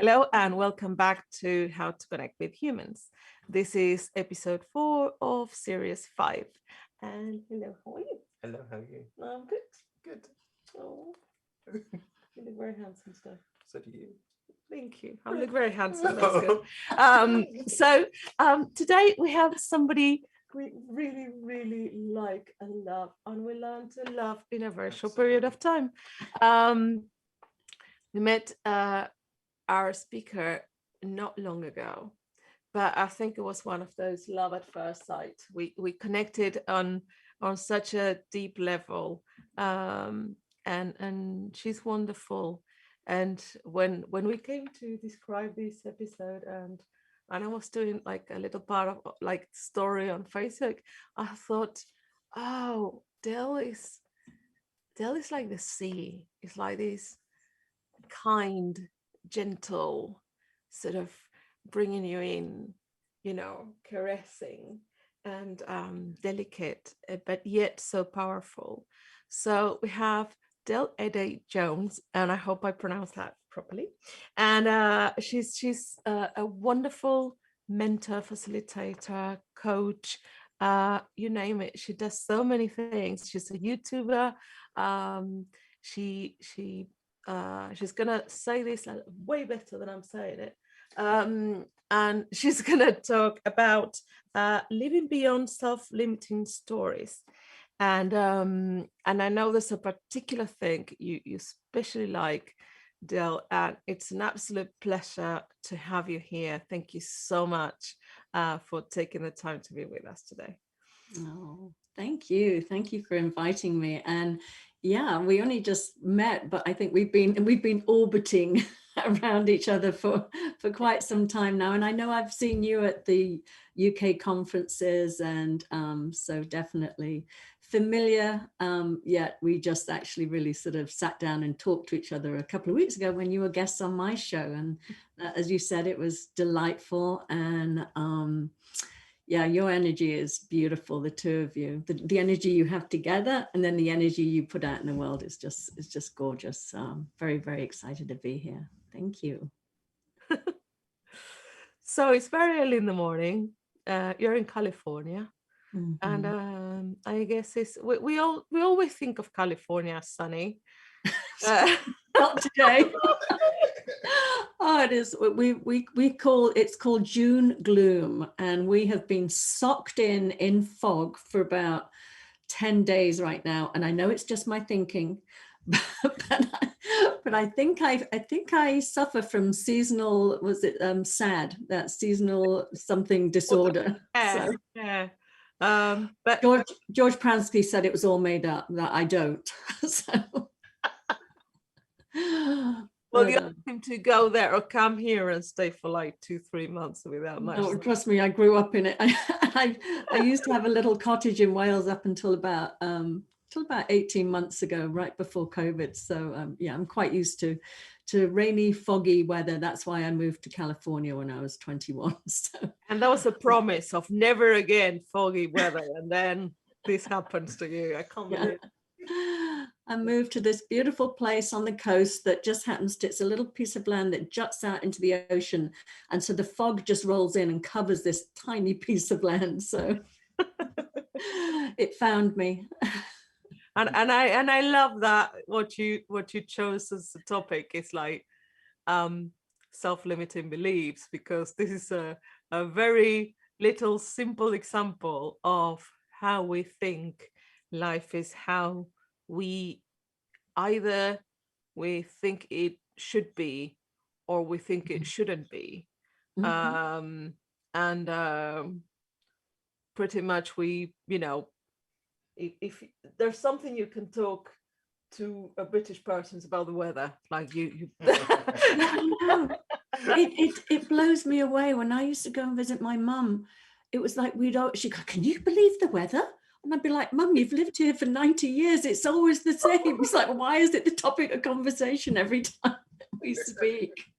Hello and welcome back to How to Connect with Humans. This is episode 4 of series 5. And hello, how are you? Hello, how are you? I'm good. Good. Oh, you look very handsome today. So do you. Thank you. I look very handsome. That's good. Today we have somebody we really, really like and love, and we learn to love in a very short period of time. We met our speaker not long ago, but I think it was one of those love at first sight. We connected on such a deep level, and she's wonderful. And when we came to describe this episode, and I was doing like a little part of like story on Facebook, I thought, oh, Del is like the sea. It's like this kind, gentle, sort of bringing you in, caressing and delicate, but yet so powerful. So we have Del Adey-Jones, and I hope I pronounced that properly. And she's a wonderful mentor, facilitator, coach, you name it. She does so many things. She's a YouTuber. She's gonna say this way better than I'm saying it. And she's gonna talk about living beyond self-limiting stories. And I know there's a particular thing you especially like, Del, and it's an absolute pleasure to have you here. Thank you so much for taking the time to be with us today. Oh, thank you. Thank you for inviting me. And yeah, we only just met, but I think we've been orbiting around each other for quite some time now. And I know I've seen you at the UK conferences, and so definitely familiar. Yet we just actually really sort of sat down and talked to each other a couple of weeks ago when you were guests on my show. And as you said, it was delightful. And yeah, your energy is beautiful, the two of you. The energy you have together, and then the energy you put out in the world is just gorgeous. Very, very excited to be here. Thank you. So it's very early in the morning. You're in California. Mm-hmm. And I guess we always think of California as sunny. Not today. Oh, it is. It's called June gloom, and we have been socked in fog for about 10 days right now. And I know it's just my thinking, but I think I suffer from seasonal, SAD, that seasonal something disorder. Yeah, so. Yeah. But George Pransky said it was all made up, that I don't. So. Well, you asked him to go there or come here and stay for like 2-3 months without much. No, trust me, I grew up in it. I used to have a little cottage in Wales up until about 18 months ago, right before COVID. So yeah, I'm quite used to rainy, foggy weather. That's why I moved to California when I was 21. So. And that was a promise of never again foggy weather, and then this happens to you. I can't believe it. I moved to this beautiful place on the coast that just happens to, it's a little piece of land that juts out into the ocean. And so the fog just rolls in and covers this tiny piece of land. So it found me. And I love that what you chose as a topic is like self-limiting beliefs, because this is a very little simple example of how we think life is, how we think it should be or we think it shouldn't be. Mm-hmm. Pretty much we, if there's something you can talk to a British person about the weather, like you. It blows me away. When I used to go and visit my mum, it was like she'd go, "Can you believe the weather?" And I'd be like, "Mum, you've lived here for 90 years. It's always the same." It's like, why is it the topic of conversation every time we speak?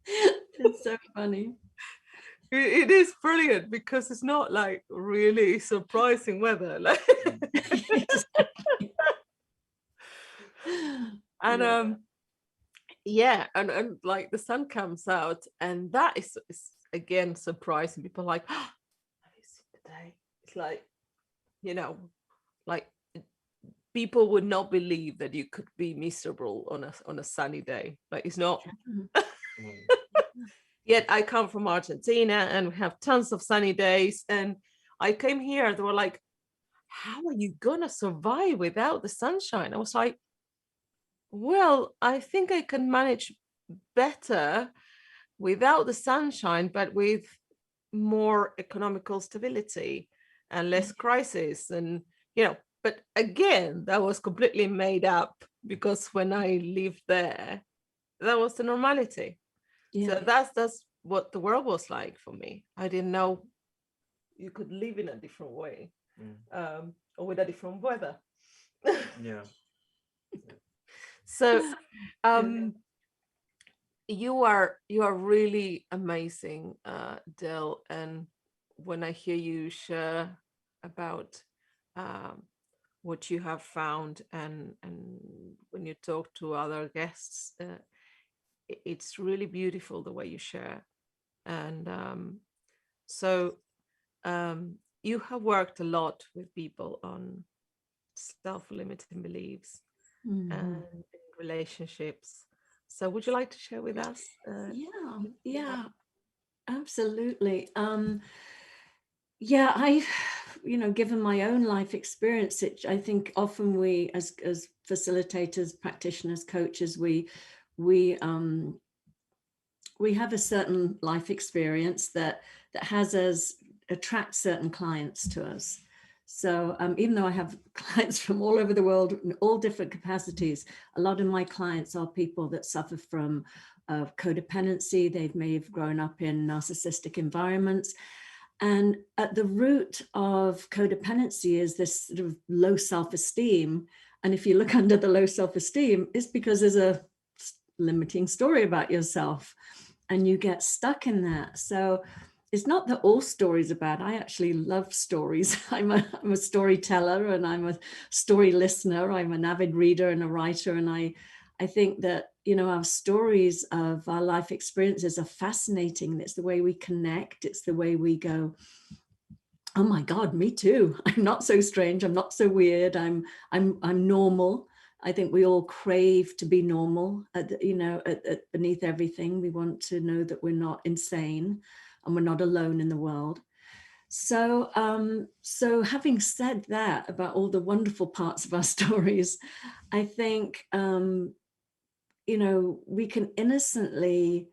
It's so funny. It is brilliant because it's not like really surprising weather. Exactly. And yeah, and like the sun comes out, and that is again surprising. People are like, oh, have you seen the day? It's like, you know, like people would not believe that you could be miserable on a sunny day. Like it's not. Yet I come from Argentina and we have tons of sunny days. And I came here, they were like, how are you gonna survive without the sunshine? I was like, well, I think I can manage better without the sunshine, but with more economical stability and less crisis. And, but again, that was completely made up because when I lived there, that was the normality. Yeah. So that's what the world was like for me. I didn't know you could live in a different way, or with a different weather. Yeah. So you are really amazing, Del. And when I hear you share about what you have found, and when you talk to other guests, it's really beautiful the way you share. And so you have worked a lot with people on self-limiting beliefs and relationships. So would you like to share with us? Yeah, absolutely. Yeah, I, given my own life experience, I think often we, as facilitators, practitioners, coaches, we have a certain life experience that has us attract certain clients to us. So even though I have clients from all over the world in all different capacities, a lot of my clients are people that suffer from codependency. They may have grown up in narcissistic environments. And at the root of codependency is this sort of low self-esteem. And if you look under the low self-esteem, it's because there's a limiting story about yourself and you get stuck in that. So it's not that all stories are bad. I actually love stories. I'm a storyteller and I'm a story listener. I'm an avid reader and a writer. And I think that, our stories of our life experiences are fascinating. It's the way we connect. It's the way we go, oh my God, me too. I'm not so strange. I'm not so weird. I'm normal. I think we all crave to be normal, beneath everything. We want to know that we're not insane and we're not alone in the world. So, so having said that about all the wonderful parts of our stories, I think, we can innocently,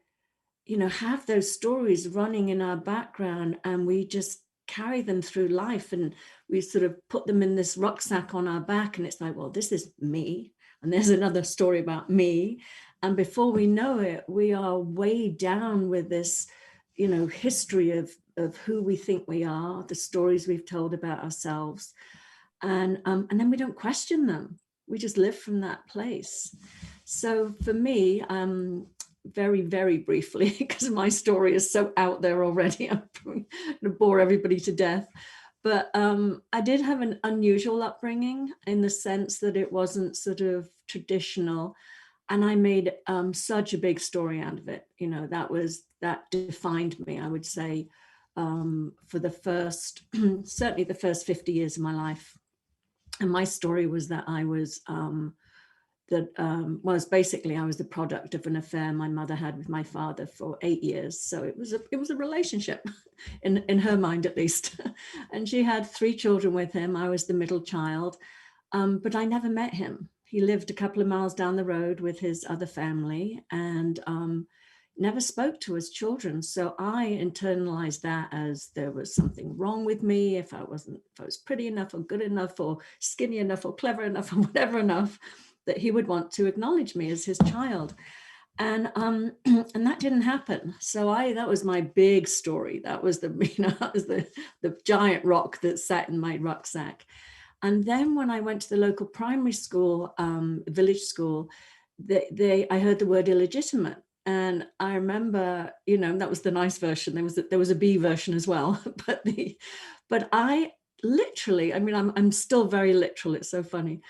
have those stories running in our background and we just carry them through life and we sort of put them in this rucksack on our back and it's like, well, this is me and there's another story about me. And before we know it, we are weighed down with this, history of who we think we are, the stories we've told about ourselves. And then we don't question them. We just live from that place. So for me, very, very briefly, because my story is so out there already, I'm going to bore everybody to death. But I did have an unusual upbringing in the sense that it wasn't sort of traditional. And I made such a big story out of it. That defined me, I would say, for the first, certainly the first 50 years of my life. And my story was that I was, basically I was the product of an affair my mother had with my father for 8 years. So it was a relationship in her mind, at least. And she had 3 children with him. I was the middle child, but I never met him. He lived a couple of miles down the road with his other family and never spoke to his children. So I internalized that as there was something wrong with me, if I was pretty enough or good enough or skinny enough or clever enough or whatever enough, that he would want to acknowledge me as his child. And and that didn't happen. So that was my big story. That was the giant rock that sat in my rucksack. And then when I went to the local primary school, village school, I heard the word illegitimate. And I remember, that was the nice version. There was a B version as well. But I literally, I'm still very literal. It's so funny.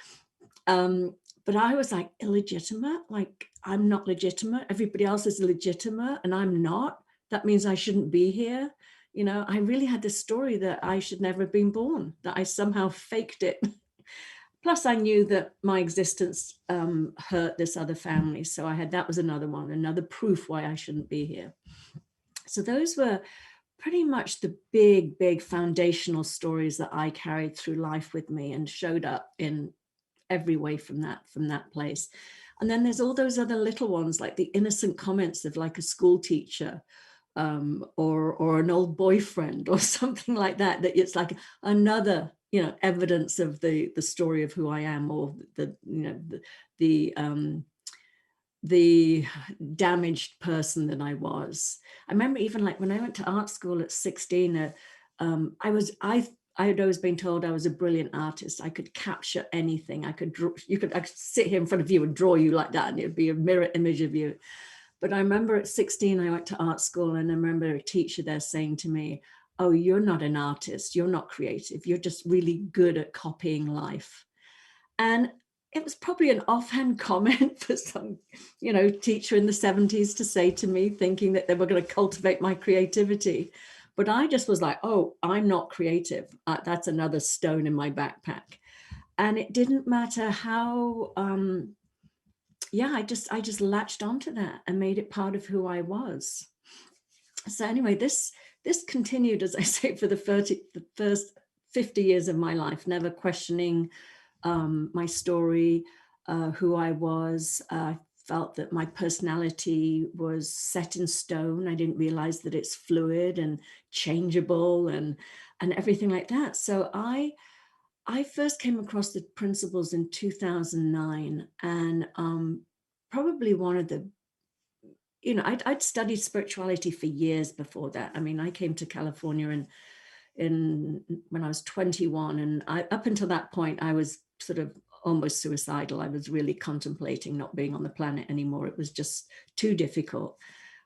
But I was like, illegitimate? Like, I'm not legitimate. Everybody else is legitimate and I'm not. That means I shouldn't be here. You know, I really had this story that I should never have been born, that I somehow faked it. Plus, I knew that my existence hurt this other family. So that was another one, another proof why I shouldn't be here. So those were pretty much the big foundational stories that I carried through life with me and showed up in every way from that place. And then there's all those other little ones, like the innocent comments of like a school teacher, or an old boyfriend or something like that, that it's like another, you know, evidence of the story of who I am, or the, you know, the damaged person that I was. I remember even like when I went to art school at 16, I had always been told I was a brilliant artist. I could capture anything. I could sit here in front of you and draw you like that, and it would be a mirror image of you. But I remember at 16, I went to art school, and I remember a teacher there saying to me, "Oh, you're not an artist. You're not creative. You're just really good at copying life." And it was probably an offhand comment for some, you know, teacher in the 70s to say to me, thinking that they were going to cultivate my creativity. But I just was like, oh, I'm not creative. That's another stone in my backpack. And it didn't matter how, I just latched onto that and made it part of who I was. So anyway, this continued, as I say, for the first 50 years of my life, never questioning my story, who I was. I felt that my personality was set in stone. I didn't realize that it's fluid and changeable and everything like that. So I first came across the principles in 2009, and probably one of the, you know, I'd studied spirituality for years before that. I mean, I came to California when I was 21, and up until that point, I was sort of almost suicidal. I was really contemplating not being on the planet anymore. It was just too difficult.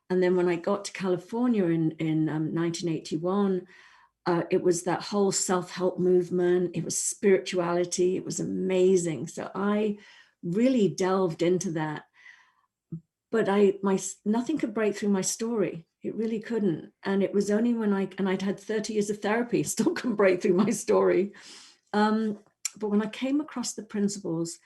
And then when I got to California in 1981, it was that whole self-help movement. It was spirituality. It was amazing. So I really delved into that. But nothing could break through my story. It really couldn't. And it was only when I'd had 30 years of therapy, still couldn't break through my story. But when I came across the principles,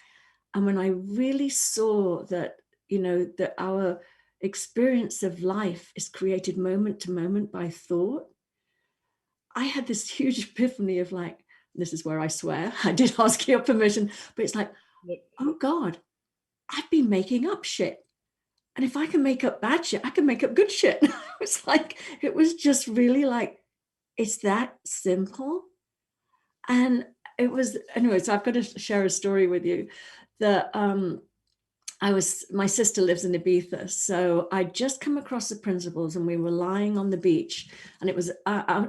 and when I really saw that, you know, that our experience of life is created moment to moment by thought, I had this huge epiphany of like, this is where I swear, I did ask your permission, but it's like, oh God, I've been making up shit. And if I can make up bad shit, I can make up good shit. It's like, it was just really like, it's that simple. And it was, anyway, so I've got to share a story with you that my sister lives in Ibiza. So I'd just come across the principles, and we were lying on the beach, and it was,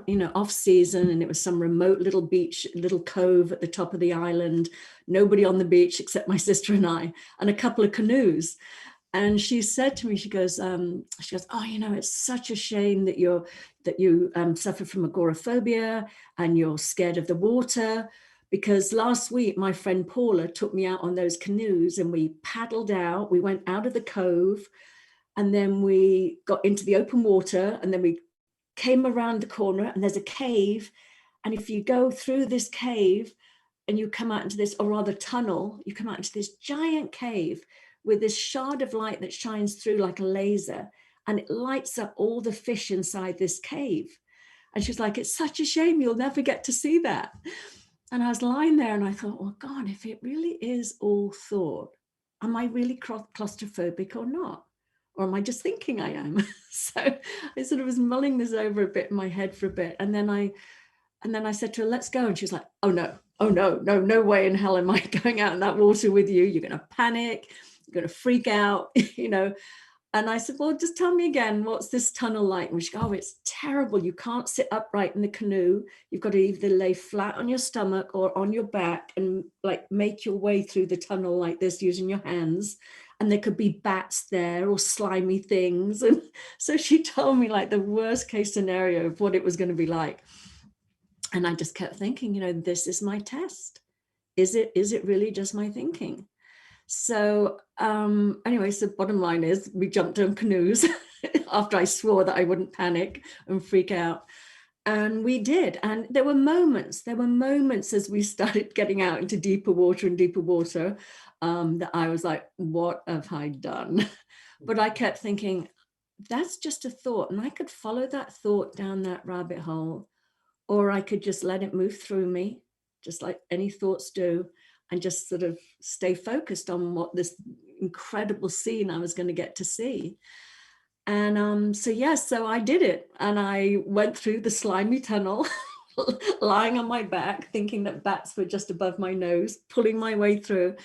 you know, off season, and it was some remote little beach, little cove at the top of the island, nobody on the beach except my sister and I, and a couple of canoes. And she said to me, she goes, oh, you know, it's such a shame that you suffer from agoraphobia and you're scared of the water, because last week my friend Paula took me out on those canoes, and we paddled out. We went out of the cove, and then we got into the open water, and then we came around the corner, and there's a cave. And if you go through this cave and you come out into this, or rather tunnel, you come out into this giant cave with this shard of light that shines through like a laser, and it lights up all the fish inside this cave. And she's like, it's such a shame you'll never get to see that. And I was lying there, and I thought, well, God, if it really is all thought, am I really claustrophobic or not? Or am I just thinking I am? So I sort of was mulling this over a bit in my head for a bit. And then I said to her, let's go. And she was like, oh no way in hell am I going out in that water with you. You're going to panic. You're going to freak out, you know. And I said, well, just tell me again, what's this tunnel like? And she goes, oh, it's terrible. You can't sit upright in the canoe. You've got to either lay flat on your stomach or on your back and like make your way through the tunnel like this using your hands. And there could be bats there or slimy things. And so she told me like the worst case scenario of what it was going to be like. And I just kept thinking, you know, this is my test. Is it really just my thinking? So anyway, so bottom line is we jumped on canoes after I swore that I wouldn't panic and freak out. And we did. And there were moments as we started getting out into deeper water and deeper water, that I was like, what have I done? But I kept thinking, that's just a thought. And I could follow that thought down that rabbit hole, or I could just let it move through me, just like any thoughts do, and just sort of stay focused on what this incredible scene I was going to get to see. And so I did it, and I went through the slimy tunnel, lying on my back, thinking that bats were just above my nose, pulling my way through.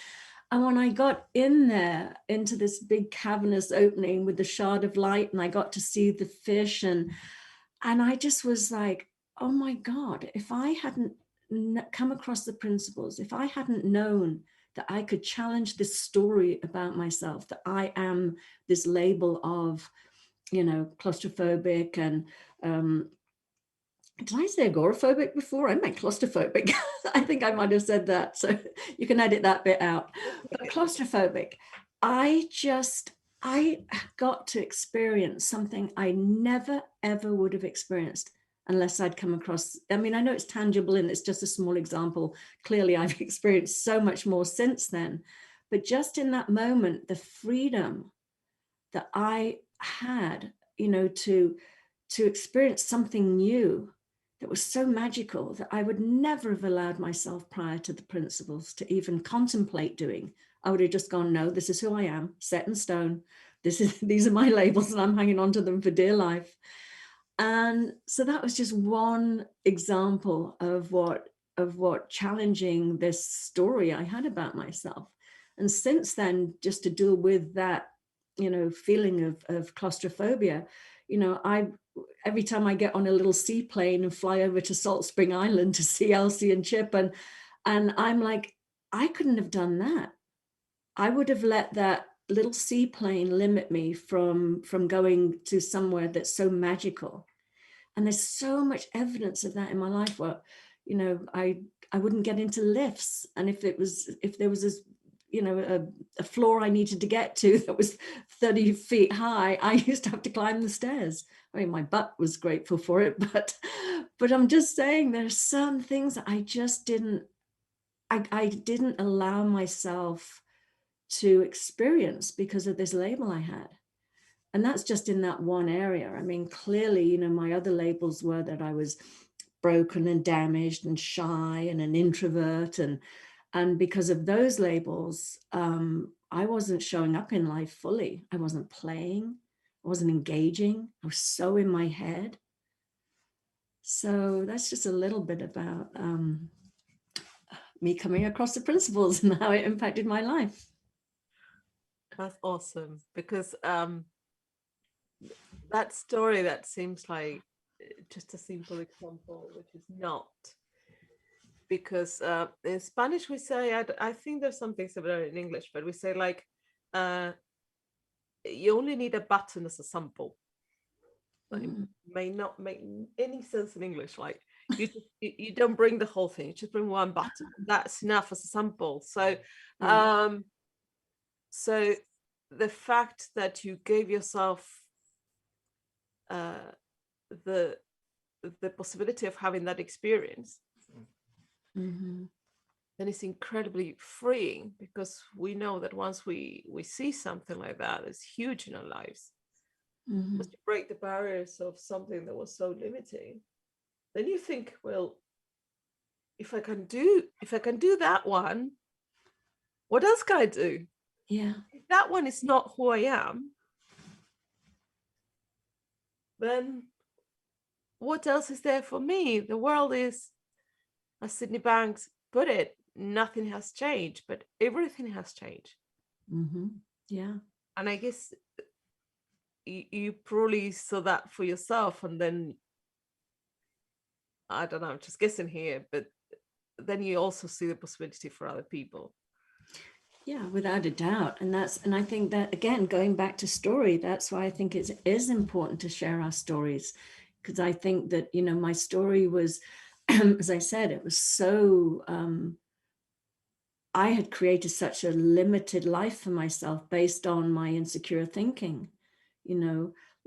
And when I got in there into this big cavernous opening with the shard of light, and I got to see the fish, and I just was like, oh my God, if I hadn't come across the principles, if I hadn't known that I could challenge this story about myself, that I am this label of, claustrophobic and, did I say agoraphobic before? I meant claustrophobic. I think I might have said that. So you can edit that bit out. But claustrophobic, I got to experience something I never, ever would have experienced unless I'd come across. I mean, I know it's tangible and it's just a small example. Clearly, I've experienced so much more since then. But just in that moment, the freedom that I had, to experience something new that was so magical that I would never have allowed myself prior to the principles to even contemplate doing. I would have just gone, no, this is who I am, set in stone. These are my labels and I'm hanging on to them for dear life. And so that was just one example of what challenging this story I had about myself. And since then, just to deal with that, feeling of claustrophobia, every time I get on a little seaplane and fly over to Salt Spring Island to see Elsie and Chip, and I'm like, I couldn't have done that. I would have let that little seaplane limit me from going to somewhere that's so magical. And there's so much evidence of that in my life where, I wouldn't get into lifts. And if there was this, a floor I needed to get to that was 30 feet high, I used to have to climb the stairs. I mean, my butt was grateful for it, but I'm just saying there are some things that I just didn't allow myself to experience because of this label I had. And that's just in that one area. I mean, clearly, my other labels were that I was broken and damaged and shy and an introvert. And because of those labels, I wasn't showing up in life fully. I wasn't playing. I wasn't engaging. I was so in my head. So that's just a little bit about me coming across the principles and how it impacted my life. That's awesome, because that story that seems like just a simple example, which is not, because in Spanish we say, I think there's something similar in English, but we say like, you only need a button as a sample. It may not make any sense in English. Like you don't bring the whole thing, you just bring one button. That's enough as a sample. So so the fact that you gave yourself the possibility of having that experience, then it's incredibly freeing, because we know that once we see something like that, it's huge in our lives. Once you break the barriers of something that was so limiting, then you think, well, if I can do that one, what else can I do? Yeah. If that one is not who I am, then what else is there for me? The world is, as Sydney Banks put it, nothing has changed, but everything has changed. Yeah. And I guess you probably saw that for yourself, and then I don't know, I'm just guessing here, but then you also see the possibility for other people. Yeah, without a doubt. And I think that, again, going back to story, that's why I think it is important to share our stories, because I think that, my story was, as I said, it was so, I had created such a limited life for myself based on my insecure thinking,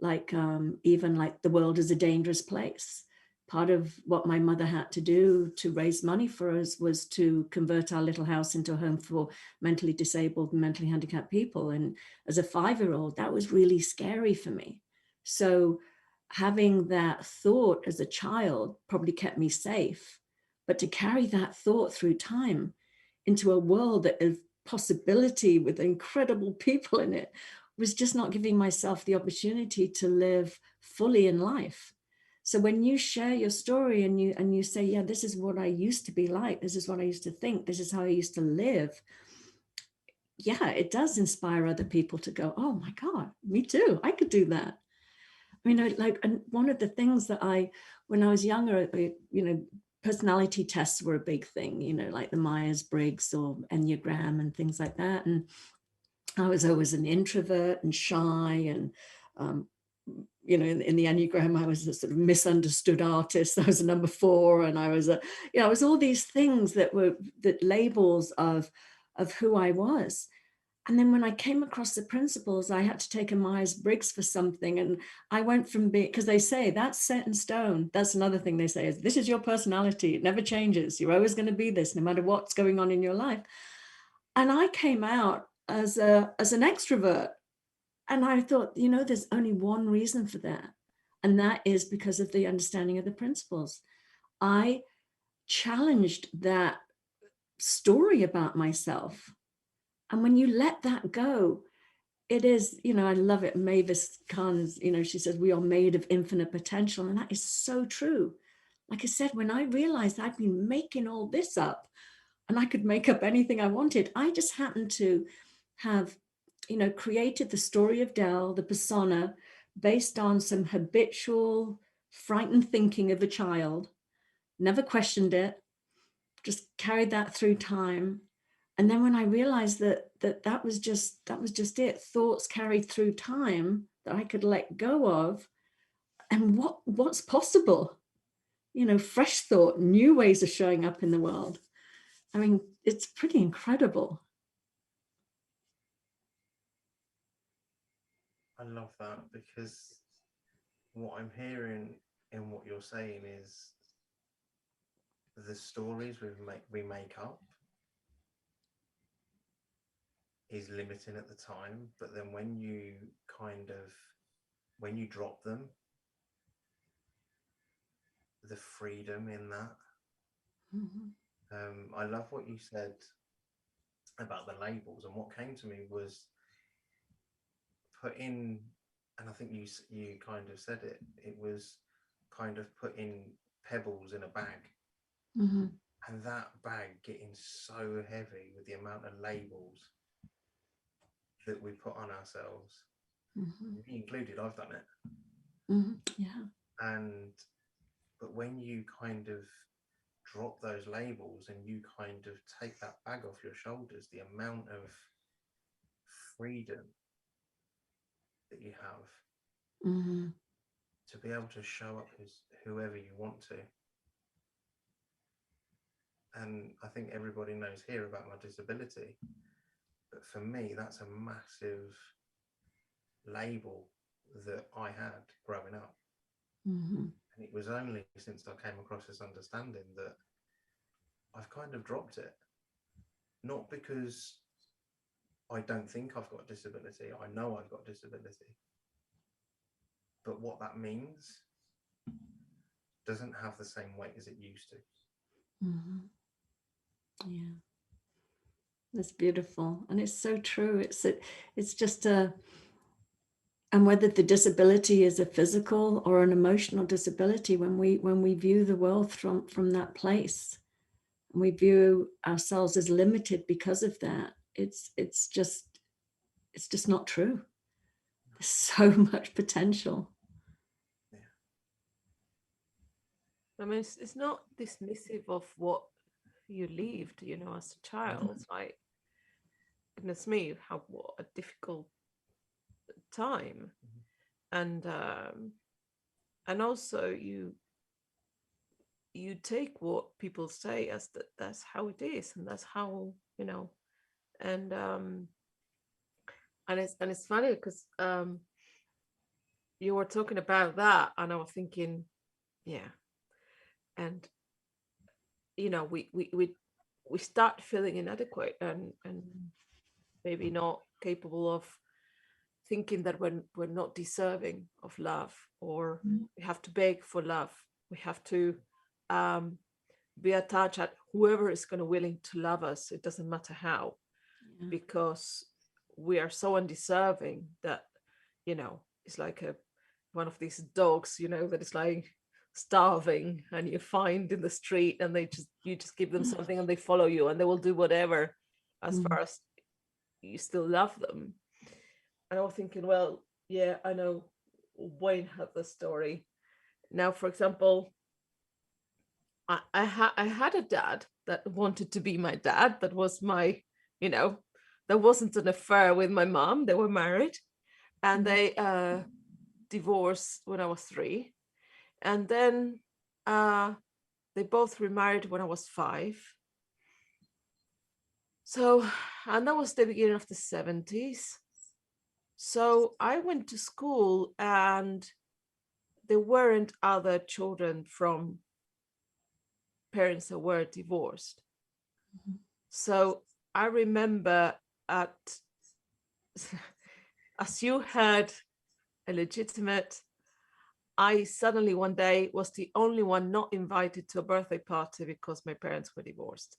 like even like the world is a dangerous place. Part of what my mother had to do to raise money for us was to convert our little house into a home for mentally disabled and mentally handicapped people. And as a 5-year-old, that was really scary for me. So having that thought as a child probably kept me safe. But to carry that thought through time into a world of possibility with incredible people in it was just not giving myself the opportunity to live fully in life. So when you share your story and you say, yeah, this is what I used to be like, this is what I used to think, this is how I used to live, yeah, it does inspire other people to go, oh my God, me too, I could do that. I mean, like, and one of the things that when I was younger, personality tests were a big thing, like the Myers-Briggs or Enneagram and things like that. And I was always an introvert and shy, and in the Enneagram, I was a sort of misunderstood artist. I was a number 4, and I was I was all these things that were labels of who I was. And then when I came across the principles, I had to take a Myers-Briggs for something. And I went from being, because they say that's set in stone. That's another thing they say is, this is your personality. It never changes. You're always going to be this, no matter what's going on in your life. And I came out as an extrovert. And I thought, there's only one reason for that. And that is because of the understanding of the principles. I challenged that story about myself. And when you let that go, it is, I love it. Mavis Khan's, she says, we are made of infinite potential. And that is so true. Like I said, when I realized I'd been making all this up and I could make up anything I wanted, I just happened to have, created the story of Del, the persona, based on some habitual, frightened thinking of a child, never questioned it, just carried that through time. And then when I realized that was just it, thoughts carried through time that I could let go of, and what's possible, fresh thought, new ways of showing up in the world. I mean, it's pretty incredible. I love that, because what I'm hearing in what you're saying is the stories we make up is limiting at the time, but then when you drop them, the freedom in that. Mm-hmm. I love what you said about the labels, and what came to me was putting, and I think you kind of said it was kind of putting pebbles in a bag. Mm-hmm. And that bag getting so heavy with the amount of labels that we put on ourselves. Mm-hmm. Me included, I've done it. Mm-hmm. Yeah. But when you kind of drop those labels and you kind of take that bag off your shoulders, the amount of freedom that you have Mm-hmm. to be able to show up as whoever you want to. And I think everybody knows here about my disability, but for me, that's a massive label that I had growing up. Mm-hmm. And it was only since I came across this understanding that I've kind of dropped it. Not because I don't think I've got a disability, I know I've got disability. But what that means doesn't have the same weight as it used to. Mm-hmm. Yeah. That's beautiful. And it's so true. It's just and whether the disability is a physical or an emotional disability, when we view the world from that place, and we view ourselves as limited because of that, it's just not true. There's so much potential. Yeah. I mean, it's not dismissive of what you lived, as a child. Like, goodness me, what a difficult time. And also you take what people say as that's how it is, and that's how, and it's funny because you were talking about that, and I was thinking, yeah, and we start feeling inadequate and maybe not capable of thinking that we're not deserving of love, or we have to beg for love. We have to be attached at whoever is going to willing to love us. It doesn't matter how, because we are so undeserving that, it's like one of these dogs, that is like starving, and you find in the street, and you just give them something and they follow you, and they will do whatever as far as you still love them. And I was thinking, well, yeah, I know Wayne had the story. Now, for example, I had a dad that wanted to be my dad. That was my, there wasn't an affair with my mom. They were married, and they divorced when I was 3. And then they both remarried when I was 5. So, and that was the beginning of the 70s. So I went to school, and there weren't other children from parents that were divorced. So I remember as you had a legitimate, I suddenly one day was the only one not invited to a birthday party because my parents were divorced.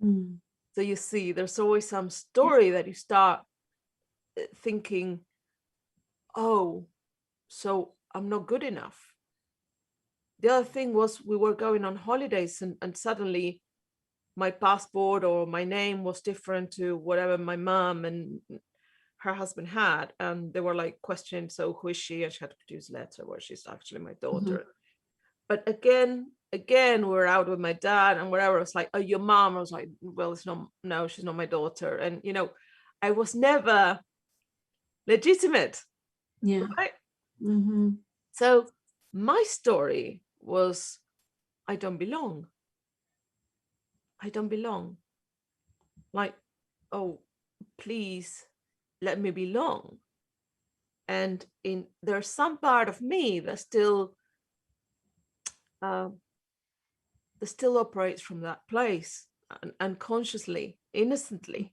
So you see, there's always some story that you start thinking, oh, so I'm not good enough. The other thing was, we were going on holidays, and suddenly my passport or my name was different to whatever my mom and her husband had, and they were like questioning, so who is she? And she had to produce a letter where she's actually my daughter. But again, we're out with my dad and whatever. It's like, oh, your mom. I was like, well, it's not. No, she's not my daughter. And I was never legitimate. Yeah. Right? So my story was, I don't belong. I don't belong. Like, oh, please let me belong. And there's some part of me that still operates from that place, unconsciously, innocently.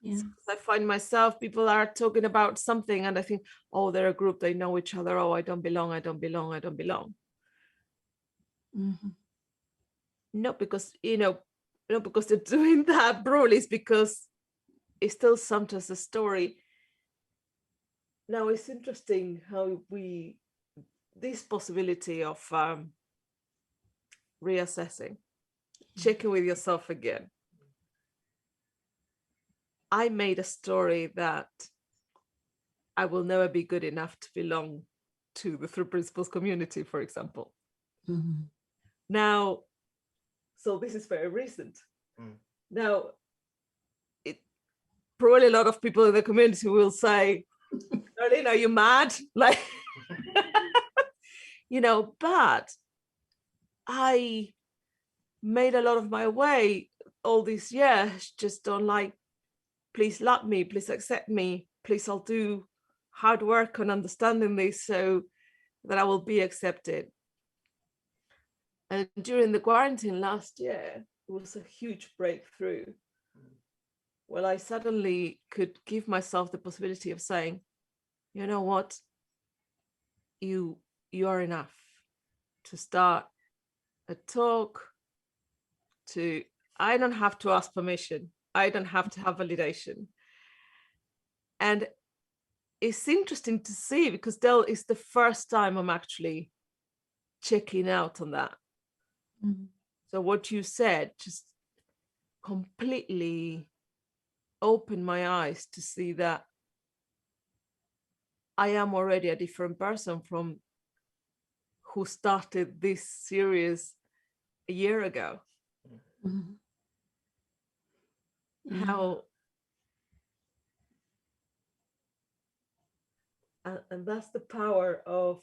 Yeah. So I find myself, people are talking about something, and I think, oh, they're a group, they know each other. Oh, I don't belong. I don't belong. I don't belong. Not because not because they're doing that broadly. It's because it's still sometimes a story. Now it's interesting how this possibility of reassessing, checking with yourself again. I made a story that I will never be good enough to belong to the 3 Principles community, for example. Now, so this is very recent. Now, probably a lot of people in the community will say, Darlene, are you mad? Like, but I made a lot of my way all these years, just on like, please love me, please accept me, please, I'll do hard work on understanding this so that I will be accepted. And during the quarantine last year, it was a huge breakthrough. Well, I suddenly could give myself the possibility of saying, you know what, you are enough to start a talk, I don't have to ask permission. I don't have to have validation. And it's interesting to see, because Del is the first time I'm actually checking out on that. So what you said just completely opened my eyes to see that I am already a different person from who started this series a year ago. How, and that's the power of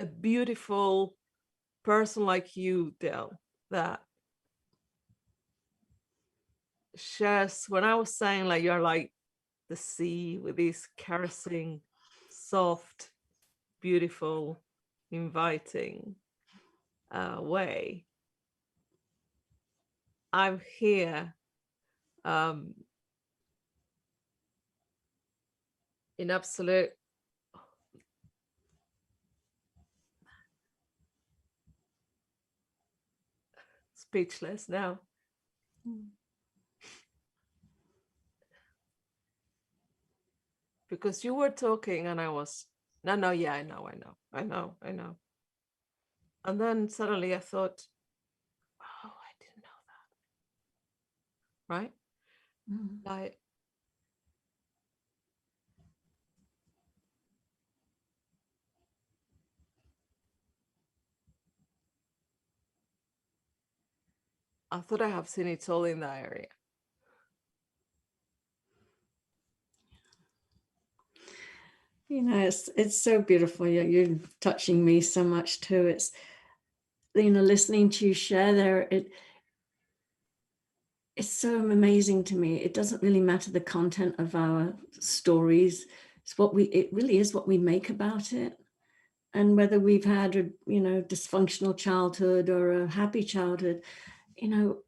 a beautiful person like you, Del, that shares, when I was saying like you're like the sea with this caressing, soft, beautiful, inviting way. I'm here in absolute speechless now. Because you were talking and I was, no, yeah, I know. And then suddenly I thought, oh, I didn't know that. Right? Like, I thought I have seen it all in that area. You know, it's so beautiful. You're touching me so much too. It's, you know, listening to you share there, it's so amazing to me. It doesn't really matter the content of our stories. It really is what we make about it. And whether we've had a, you know, dysfunctional childhood or a happy childhood, you know,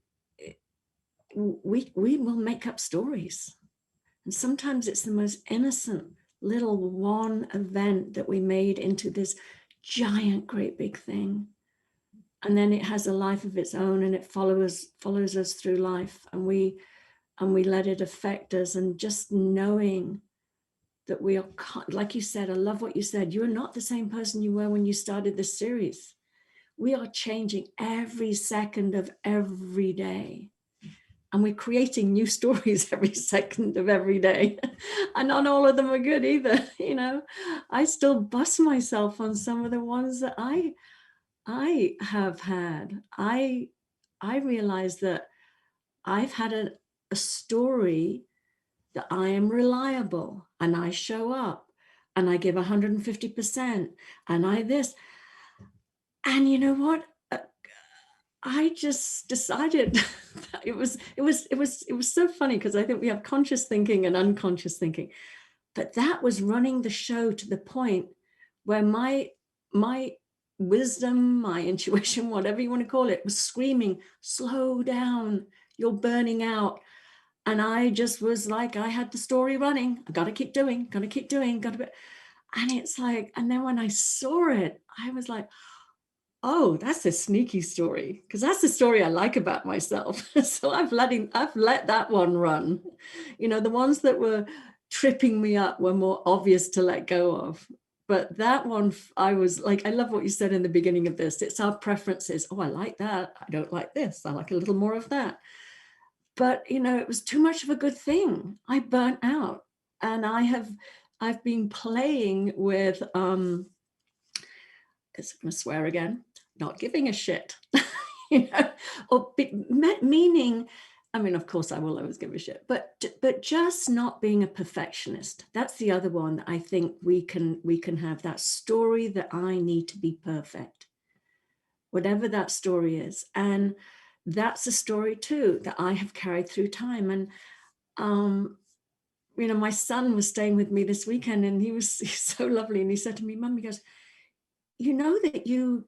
we will make up stories. And sometimes it's the most innocent little one event that we made into this giant, great big thing. And then it has a life of its own, and it follows us through life, and we let it affect us. And just knowing that we are, like you said, I love what you said, you're not the same person you were when you started this series. We are changing every second of every day. And we're creating new stories every second of every day. And not all of them are good either. You know, I still bust myself on some of the ones that I have had. I realize that I've had a story that I am reliable and I show up and I give 150% and I this. And you know what? I just decided that it was so funny, because I think we have conscious thinking and unconscious thinking, but that was running the show to the point where my wisdom, my intuition, whatever you want to call it, was screaming, slow down, you're burning out. And I just was like, I had the story running. I got to keep doing, got to keep doing, got to. And it's like, and then when I saw it, I was like, oh, that's a sneaky story, because that's the story I like about myself. So I've let that one run. You know, the ones that were tripping me up were more obvious to let go of. But that one, I was like, I love what you said in the beginning of this. It's our preferences. Oh, I like that. I don't like this. I like a little more of that. But, you know, it was too much of a good thing. I burnt out. And I've been playing with, I'm going to swear again, not giving a shit, you know, or meaning, I mean, of course I will always give a shit, but just not being a perfectionist. That's the other one that I think we can have, that story that I need to be perfect, whatever that story is. And that's a story too that I have carried through time. And you know, my son was staying with me this weekend, and he's so lovely, and he said to me, Mum, he goes, you know that you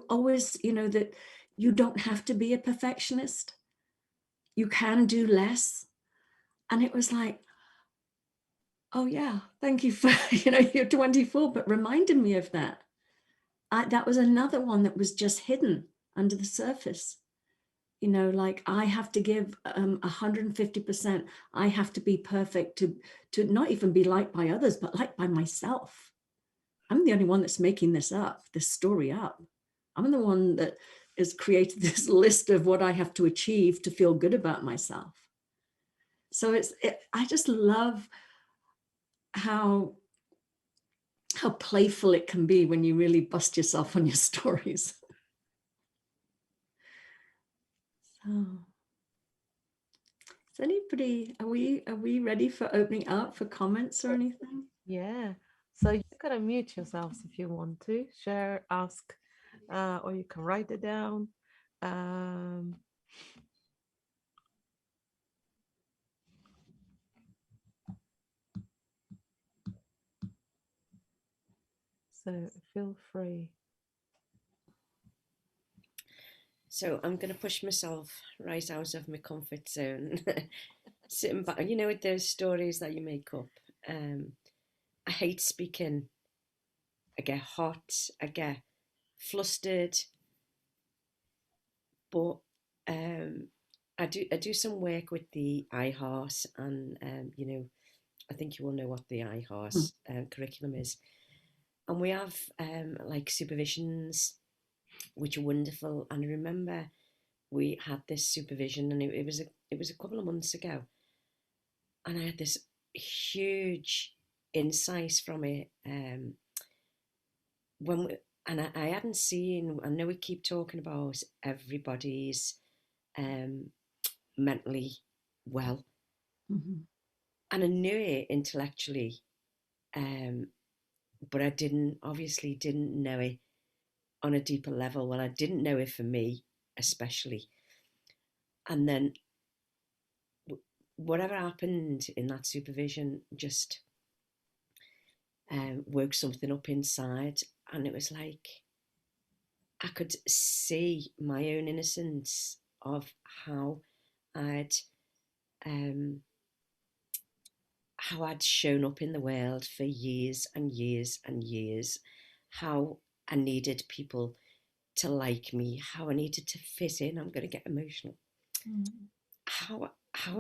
always, you know, that you don't have to be a perfectionist. You can do less. And it was like, oh yeah, thank you for, you know, you're 24, but reminded me of that. That was another one that was just hidden under the surface. You know, like I have to give 150%. I have to be perfect to not even be liked by others, but liked by myself. I'm the only one that's making this story up. I'm the one that has created this list of what I have to achieve to feel good about myself. So I just love how playful it can be when you really bust yourself on your stories. So, is anybody, are we ready for opening up for comments or anything? Yeah. So you can unmute yourselves if you want to share, ask, or you can write it down. Um, so feel free. So I'm going to push myself right out of my comfort zone. Sitting back, you know, with those stories that you make up. I hate speaking. I get hot. I get flustered. But I do some work with the iHeart, and you know, I think you all know what the iHeart curriculum is, and we have like supervisions, which are wonderful. And I remember we had this supervision, and it was a couple of months ago, and I had this huge insight from it. When we, and I hadn't seen. I know we keep talking about everybody's mentally well, and I knew it intellectually, but I obviously didn't know it on a deeper level. Well, I didn't know it for me, especially, and then whatever happened in that supervision just woke something up inside, and it was like I could see my own innocence of how I'd shown up in the world for years and years and years, how I needed people to like me, how I needed to fit in. I'm going to get emotional. How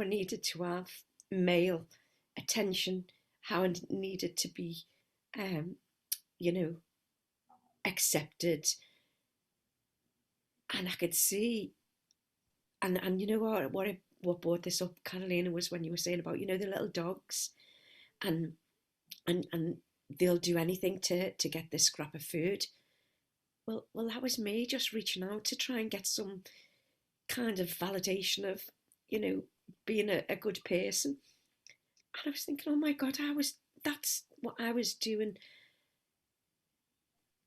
I needed to have male attention, how I needed to be, you know, accepted. And I could see, and you know what brought this up, Carolina, was when you were saying about, you know, the little dogs, and they'll do anything to get this scrap of food. Well, that was me just reaching out to try and get some kind of validation of, you know, being a good person. And I was thinking, oh my God, that's what I was doing.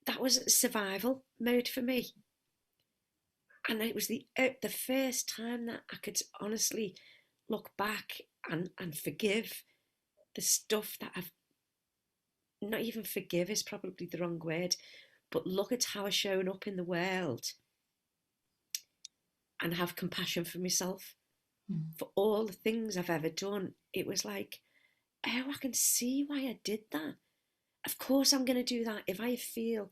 That was survival mode for me. And it was the first time that I could honestly look back and forgive the stuff that I've, not even forgive is probably the wrong word, but look at how I've shown up in the world and have compassion for myself for all the things I've ever done. It was like, oh, I can see why I did that. Of course I'm going to do that. If I feel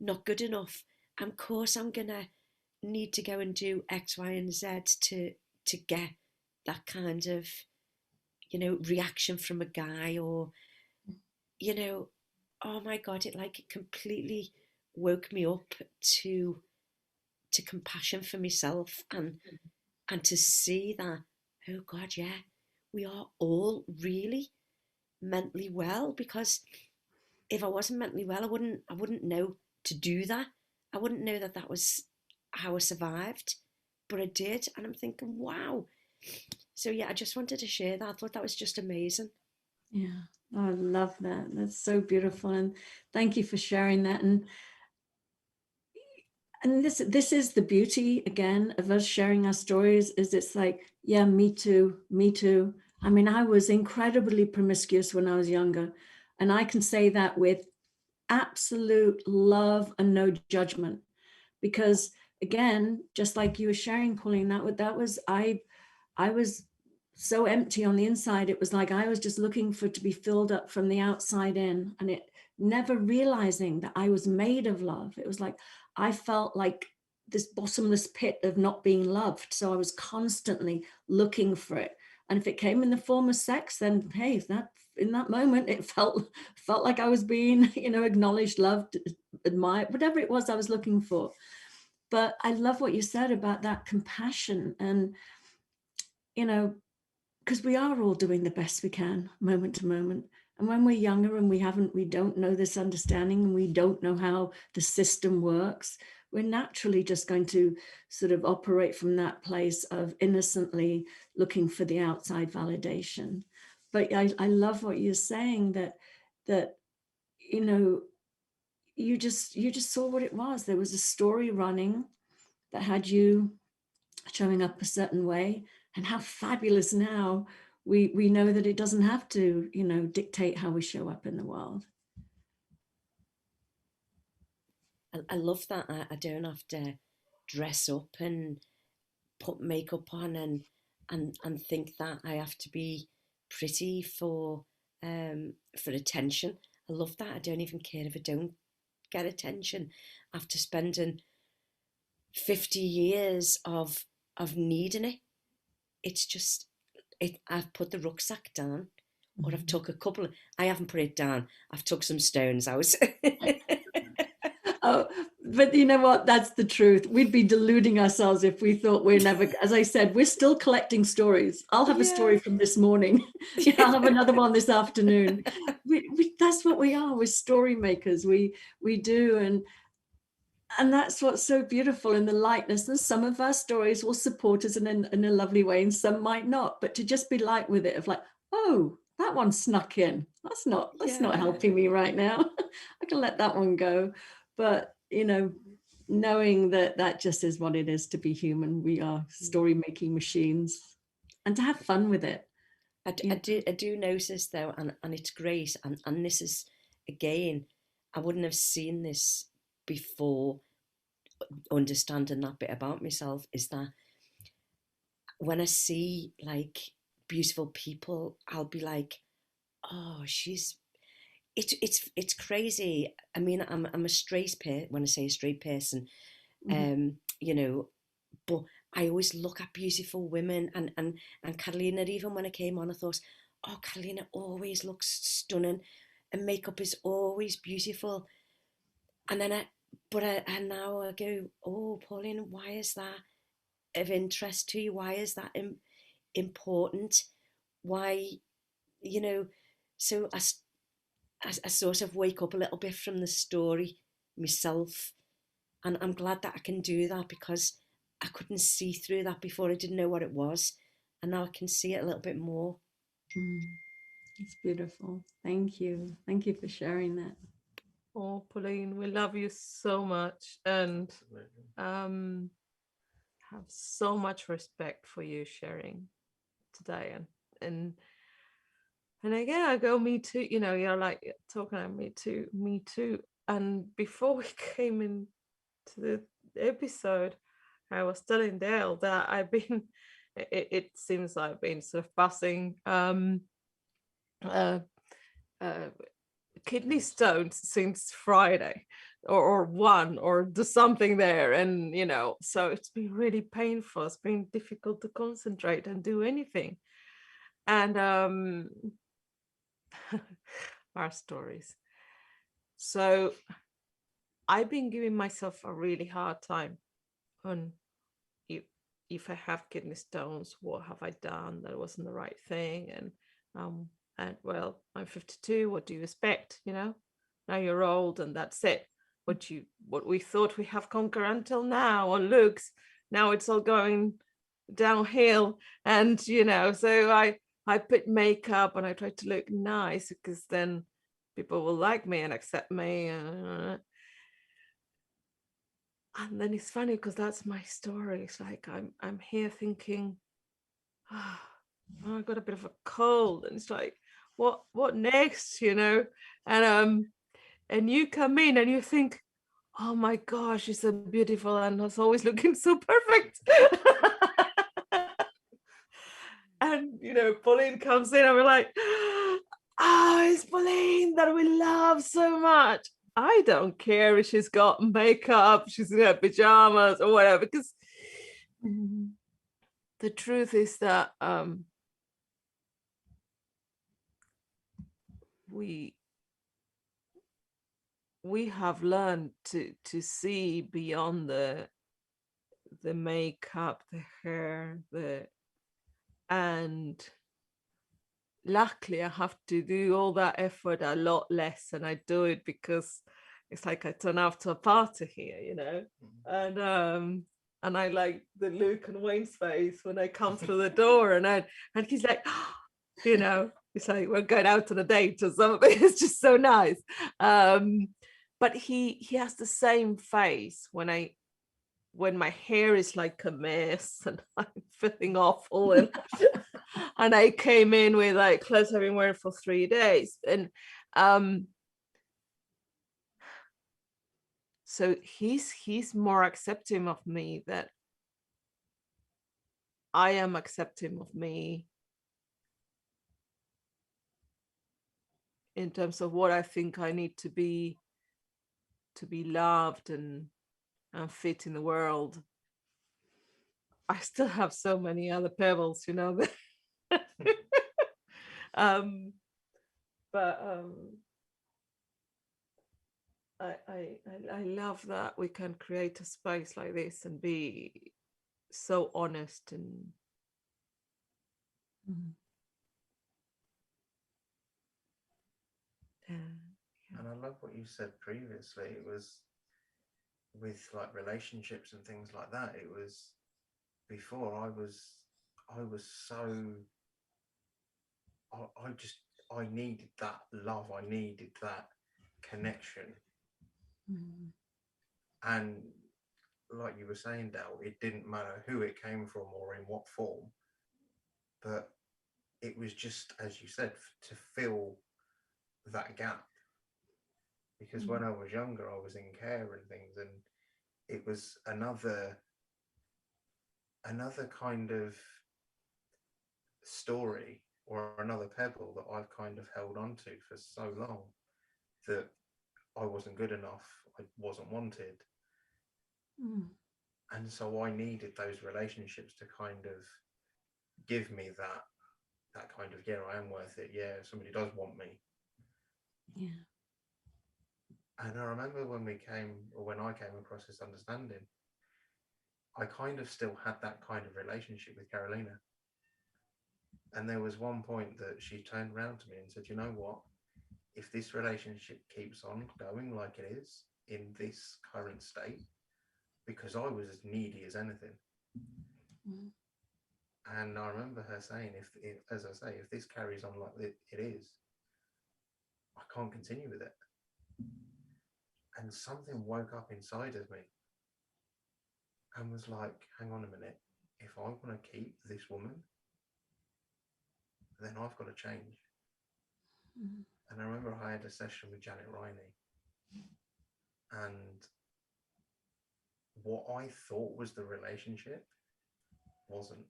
not good enough, of course I'm going to need to go and do X, Y, and Z to get that kind of, you know, reaction from a guy, or, you know, oh my God, it completely woke me up to compassion for myself, and to see that, oh God, yeah, we are all really mentally well, because if I wasn't mentally well, I wouldn't know to do that. I wouldn't know that that was how I survived, but I did. And I'm thinking, wow. So yeah, I just wanted to share that. I thought that was just amazing. Yeah, I love that. That's so beautiful. And thank you for sharing that. And this is the beauty, again, of us sharing our stories, is it's like, yeah, me too, me too. I mean, I was incredibly promiscuous when I was younger, and I can say that with absolute love and no judgment, because again, just like you were sharing, Pauline, that was I was so empty on the inside. It was like I was just looking to be filled up from the outside in, and it never realizing that I was made of love. It was like I felt like this bottomless pit of not being loved. So I was constantly looking for it. And if it came in the form of sex, then hey, that in that moment it felt like I was being, you know, acknowledged, loved, admired, whatever it was I was looking for. But I love what you said about that compassion, and you know, because we are all doing the best we can moment to moment. And when we're younger and we don't know this understanding, and we don't know how the system works, we're naturally just going to sort of operate from that place of innocently looking for the outside validation. But I love what you're saying, that you know, you just saw what it was. There was a story running that had you showing up a certain way, and how fabulous now we know that it doesn't have to, you know, dictate how we show up in the world. I love that I don't have to dress up and put makeup on and think that I have to be pretty for attention. I love that. I don't even care if I don't get attention after spending 50 years of needing it. It's just I've put the rucksack down, or I've took a couple of, I haven't put it down, I've took some stones out. Oh, but you know what? That's the truth. We'd be deluding ourselves if we thought we're never, as I said, we're still collecting stories. I'll have a story from this morning. I'll have another one this afternoon. That's what we are. We're story makers. We do. And that's what's so beautiful in the lightness. And some of our stories will support us in a lovely way, and some might not. But to just be light with it, of like, oh, that one snuck in. That's not helping me right now. I can let that one go. But, you know, knowing that that just is what it is to be human. We are story making machines, and to have fun with it. I do notice though, and it's great. And this is, again, I wouldn't have seen this before understanding that bit about myself, is that when I see like beautiful people, I'll be like, oh, it's crazy. I mean, I'm a straight person. When I say a straight person, you know, but I always look at beautiful women, and Catalina, even when I came on, I thought, oh, Catalina always looks stunning, and makeup is always beautiful. And then and now I go, oh, Pauline, why is that of interest to you? Why is that important? Why, you know? So I sort of wake up a little bit from the story myself, and I'm glad that I can do that, because I couldn't see through that before. I didn't know what it was, and now I can see it a little bit more. It's beautiful. Thank you for sharing that. Oh, Pauline, we love you so much, and have so much respect for you sharing today. And again, I go, me too. You know, you're like talking about me too. And before we came into the episode, I was telling Dale that I've been. It seems like I've been sort of passing kidney stones since Friday, or one, or do something there, and you know, so it's been really painful. It's been difficult to concentrate and do anything. And our stories. So I've been giving myself a really hard time on if I have kidney stones, what have I done that wasn't the right thing? And well, I'm 52. What do you expect? You know, now you're old, and that's it. What we thought we have conquered until now on looks, now it's all going downhill. And you know, so I put makeup and I try to look nice, because then people will like me and accept me. And then it's funny, because that's my story. It's like I'm here thinking, oh, I got a bit of a cold, and it's like, what next, you know? And you come in and you think, oh my gosh, she's so beautiful and was always looking so perfect. And you know, Pauline comes in and we're like, oh, it's Pauline that we love so much. I don't care if she's got makeup, she's in her pajamas or whatever, because the truth is that we have learned to see beyond the makeup, the hair, and luckily I have to do all that effort a lot less, and I do it because it's like I turn out to a party here, you know. And I like the look on Wayne's face when I come through the door, and he's like, oh, you know, it's like we're going out on a date or something. It's just so nice. But he has the same face when my hair is like a mess and I'm feeling awful, and and I came in with like clothes I've been wearing for 3 days, and so he's more accepting of me that I am accepting of me in terms of what I think I need to be loved and fit in the world. I still have so many other pebbles, you know. um, but I love that we can create a space like this and be so honest and And I love what you said previously. It was with like relationships and things like that. It was before I was so I needed that love. I needed that connection. And like you were saying, Del, it didn't matter who it came from or in what form, but it was just, as you said, to fill that gap. Because when I was younger, I was in care and things, and it was another kind of story or another pebble that I've kind of held on to for so long, that I wasn't good enough, I wasn't wanted. And so I needed those relationships to kind of give me that kind of, yeah, I am worth it. Yeah, somebody does want me. Yeah. And I remember when I came across this understanding, I kind of still had that kind of relationship with Carolina. And there was one point that she turned around to me and said, you know what? If this relationship keeps on going like it is in this current state, because I was as needy as anything. And I remember her saying, if as I say, if this carries on like it is, I can't continue with it. And something woke up inside of me and was like, hang on a minute, if I want to keep this woman, then I've got to change. And I remember I had a session with Janet Riney, and what I thought was the relationship wasn't.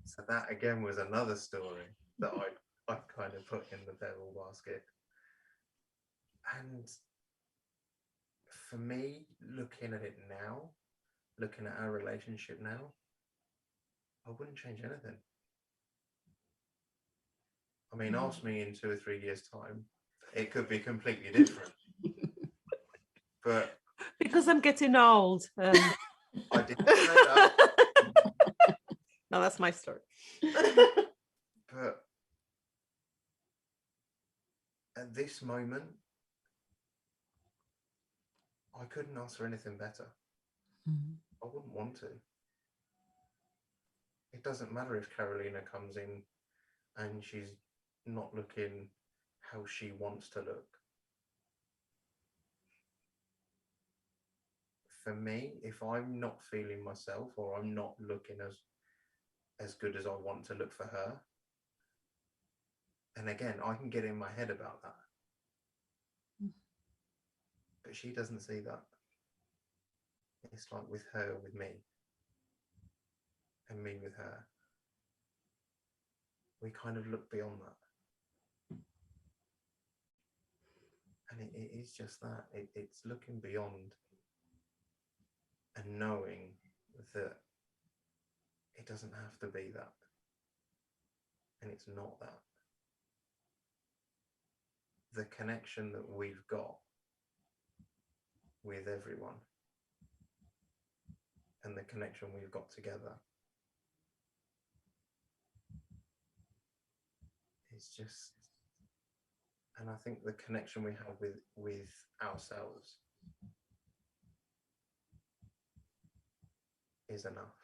So that again was another story that I've kind of put in the pebble basket. And for me, looking at it now, looking at our relationship now, I wouldn't change anything. I mean, ask me in 2 or 3 years' time, it could be completely different. But because I'm getting old. I didn't say that. No, that's my story. But at this moment, I couldn't ask for anything better. I wouldn't want to. It doesn't matter if Carolina comes in and she's not looking how she wants to look. For me, if I'm not feeling myself or I'm not looking as good as I want to look for her, and again, I can get in my head about that. But she doesn't see that. It's like with her, with me, and me with her. We kind of look beyond that. And it is just that. It's looking beyond and knowing that it doesn't have to be that. And it's not that. The connection that we've got with everyone and the connection we've got together is just, and I think the connection we have with ourselves is enough.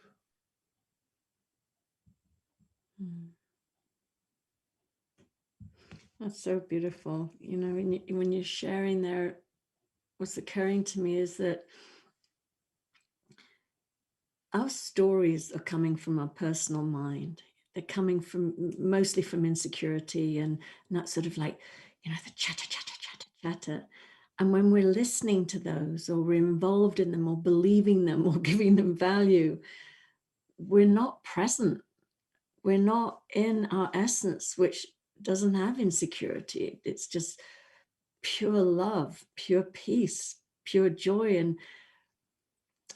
That's so beautiful. You know, when you're sharing there, what's occurring to me is that our stories are coming from our personal mind. They're coming from mostly from insecurity and that sort of like, you know, the chatter, chatter, chatter, chatter. And when we're listening to those, or we're involved in them, or believing them, or giving them value, we're not present. We're not in our essence, which doesn't have insecurity. It's just pure love, pure peace, pure joy. And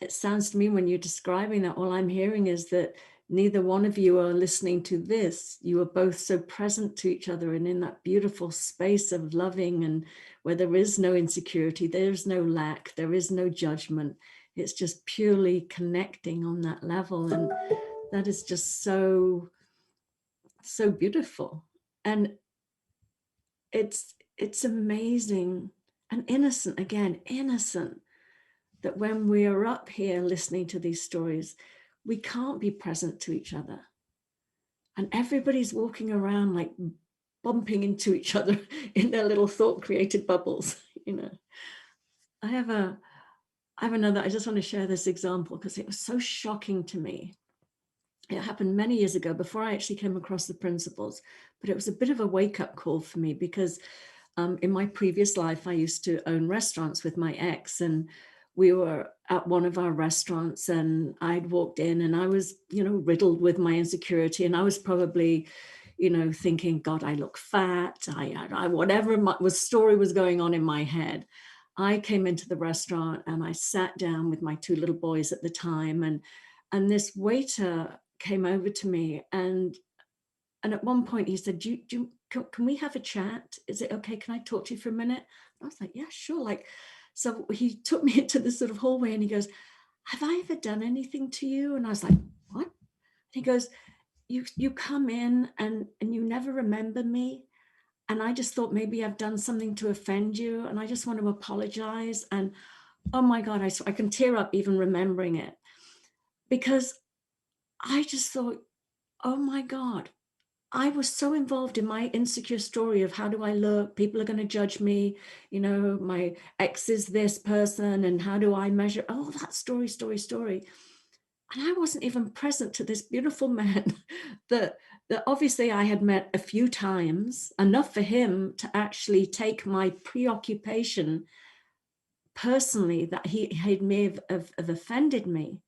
it sounds to me, when you're describing that, all I'm hearing is that neither one of you are listening to this. You are both so present to each other and in that beautiful space of loving, and where there is no insecurity, there's no lack, there is no judgment. It's just purely connecting on that level. And that is just so, so beautiful. And it's amazing and innocent, again, innocent, that when we are up here listening to these stories, we can't be present to each other. And everybody's walking around like bumping into each other in their little thought created bubbles, you know. I have another, I just want to share this example because it was so shocking to me. It happened many years ago before I actually came across the principles, but it was a bit of a wake-up call for me because in my previous life, I used to own restaurants with my ex, and we were at one of our restaurants, and I'd walked in and I was, you know, riddled with my insecurity. And I was probably, you know, thinking, God, I look fat, I whatever story was going on in my head. I came into the restaurant and I sat down with my two little boys at the time, and this waiter came over to me, and at one point he said, can we have a chat? Is it okay? Can I talk to you for a minute? I was like, yeah, sure. Like, so he took me into this sort of hallway and he goes, have I ever done anything to you? And I was like, what? He goes, you come in and you never remember me. And I just thought maybe I've done something to offend you. And I just want to apologize. And oh my God, I can tear up even remembering it, because I just thought, oh my God, I was so involved in my insecure story of how do I look? People are going to judge me. You know, my ex is this person, and how do I measure? Oh, that story. And I wasn't even present to this beautiful man that obviously I had met a few times, enough for him to actually take my preoccupation personally, that he may have offended me.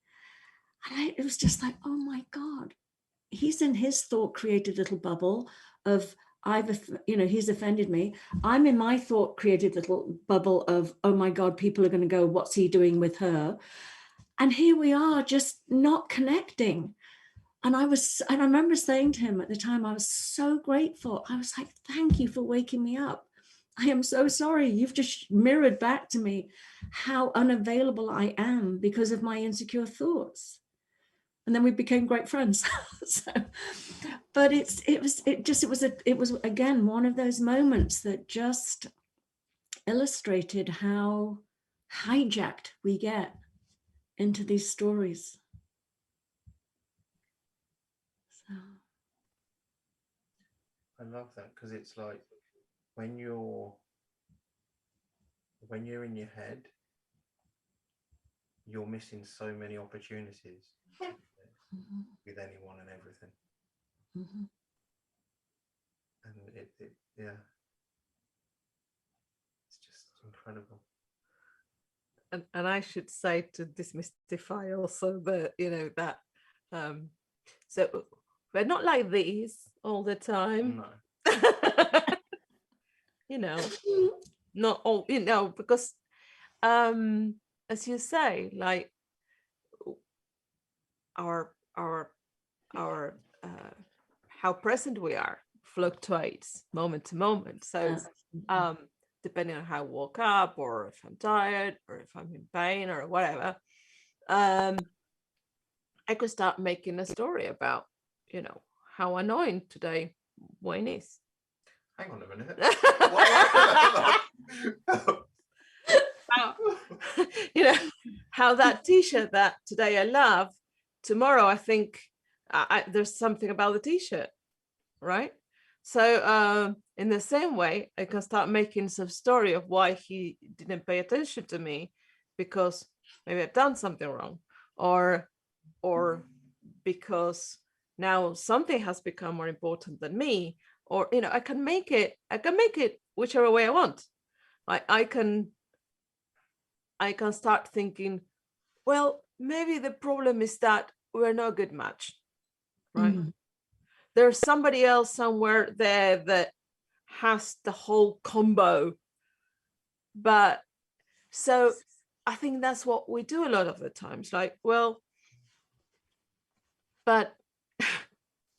And it was just like, oh my God. He's in his thought created little bubble of he's offended me. I'm in my thought created little bubble of, oh my God, people are going to go, what's he doing with her? And here we are just not connecting. And I remember saying to him at the time, I was so grateful. I was like, thank you for waking me up. I am so sorry. You've just mirrored back to me how unavailable I am because of my insecure thoughts. And then we became great friends. So, but it was again one of those moments that just illustrated how hijacked we get into these stories. So I love that, because it's like when you're in your head, you're missing so many opportunities with anyone and everything. And it yeah, it's just incredible. And I should say, to demystify also that, you know, that so we're not like these all the time. No. You know, not all, you know, because as you say, like our how present we are fluctuates moment to moment. So depending on how I woke up, or if I'm tired, or if I'm in pain, or whatever, I could start making a story about, you know, how annoying today Wayne is. Hang on a minute. You know, how that t-shirt that today I love, tomorrow I think there's something about the t-shirt, right? So in the same way, I can start making some story of why he didn't pay attention to me, because maybe I've done something wrong, or because now something has become more important than me, or I can make it whichever way I want. I can start thinking, well, maybe the problem is that we're not a good match, right? There's somebody else somewhere there that has the whole combo. But so I think that's what we do a lot of the times, like, well, but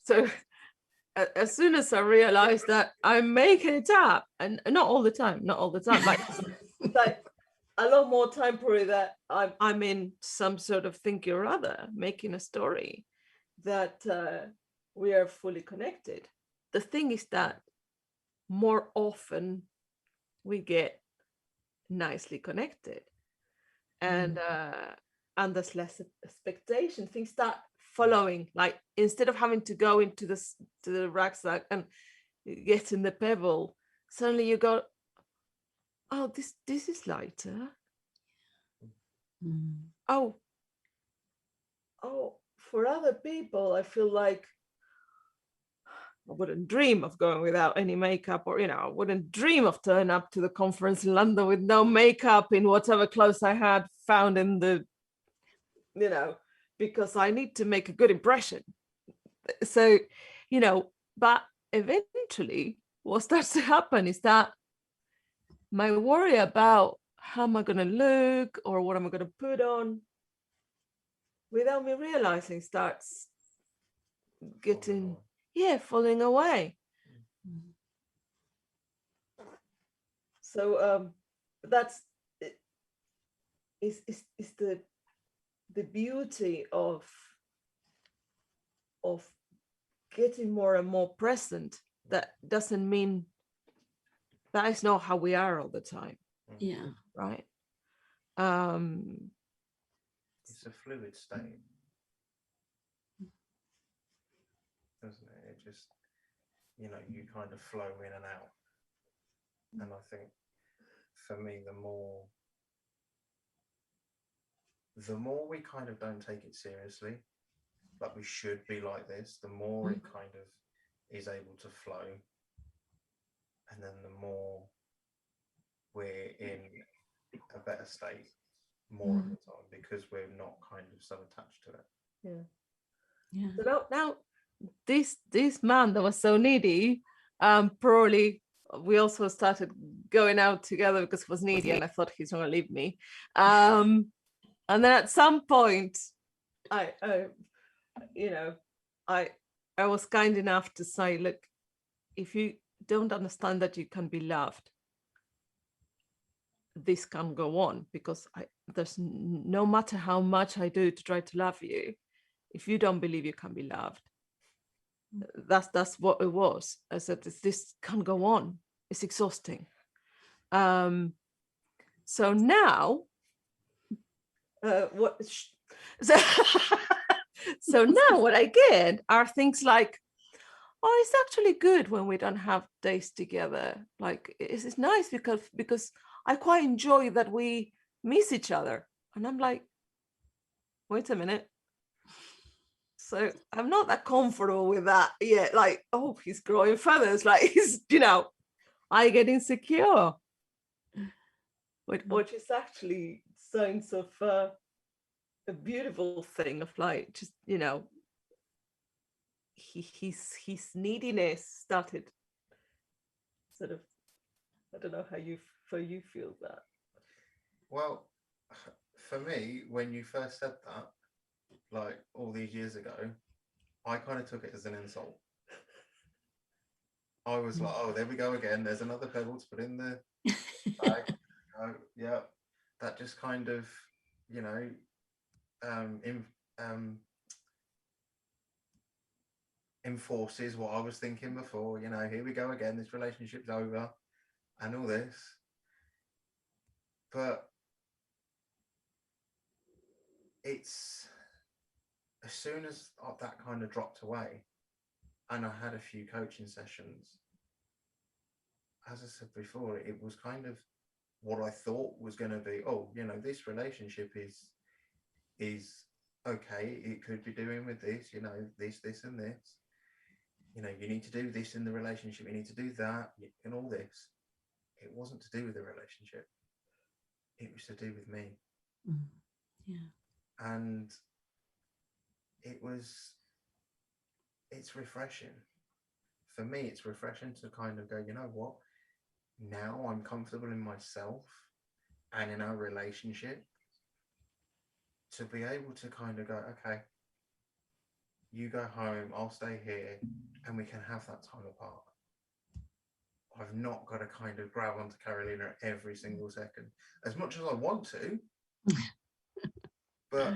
so as soon as I realized that I'm making it up, and not all the time, like a lot more time probably that I'm in some sort of thinking or other, making a story that we are fully connected. The thing is that more often we get nicely connected, and there's less expectation. Things start following, like instead of having to go into the rucksack and get in the pebble, suddenly you go, oh, this is lighter. Oh, for other people, I feel like I wouldn't dream of going without any makeup, or I wouldn't dream of turning up to the conference in London with no makeup, in whatever clothes I had found in the, because I need to make a good impression. So, but eventually what starts to happen is that my worry about how am I going to look or what am I going to put on, without me realizing, starts getting falling away. So that's is the beauty of getting more and more present. That doesn't mean that is not how we are all the time. Yeah. Right. It's a fluid state, doesn't it? It just, you kind of flow in and out. And I think for me, the more we kind of don't take it seriously, like we should be like this, the more it kind of is able to flow. And then the more we're in a better state more of the time, because we're not kind of so attached to it. Yeah. So now this man that was so needy, probably we also started going out together because he was needy, and I thought he's not gonna leave me. And then at some point, I was kind enough to say, look, if you don't understand that you can be loved, this can't go on, because there's no matter how much I do to try to love you, if you don't believe you can be loved, that's what it was. I said, this can't go on. It's exhausting. So now, so now what I get are things like, oh, it's actually good when we don't have days together. Like it's nice because I quite enjoy that we miss each other. And I'm like, wait a minute. So I'm not that comfortable with that yet. Like, oh, he's growing feathers. Like he's, I get insecure. Which is actually signs of a beautiful thing of like, just, his neediness started sort of, I don't know how you feel that. Well, for me, when you first said that, like all these years ago, I kind of took it as an insult. I was like, oh, there we go again. There's another pebble to put in the bag. Yeah, that just kind of, enforces what I was thinking before. Here we go again. This relationship's over, and all this. But it's as soon as that kind of dropped away, and I had a few coaching sessions. As I said before, it was kind of what I thought was going to be, oh, you know, this relationship is okay. It could be doing with this, you know, this and this. You know, you need to do this in the relationship. You need to do that and all this. It wasn't to do with the relationship. It was to do with me. Yeah. And it's refreshing. For me, it's refreshing to kind of go, you know what? Now I'm comfortable in myself and in our relationship to be able to kind of go, okay, you go home, I'll stay here, and we can have that time apart. I've not got to kind of grab onto Carolina every single second, as much as I want to. But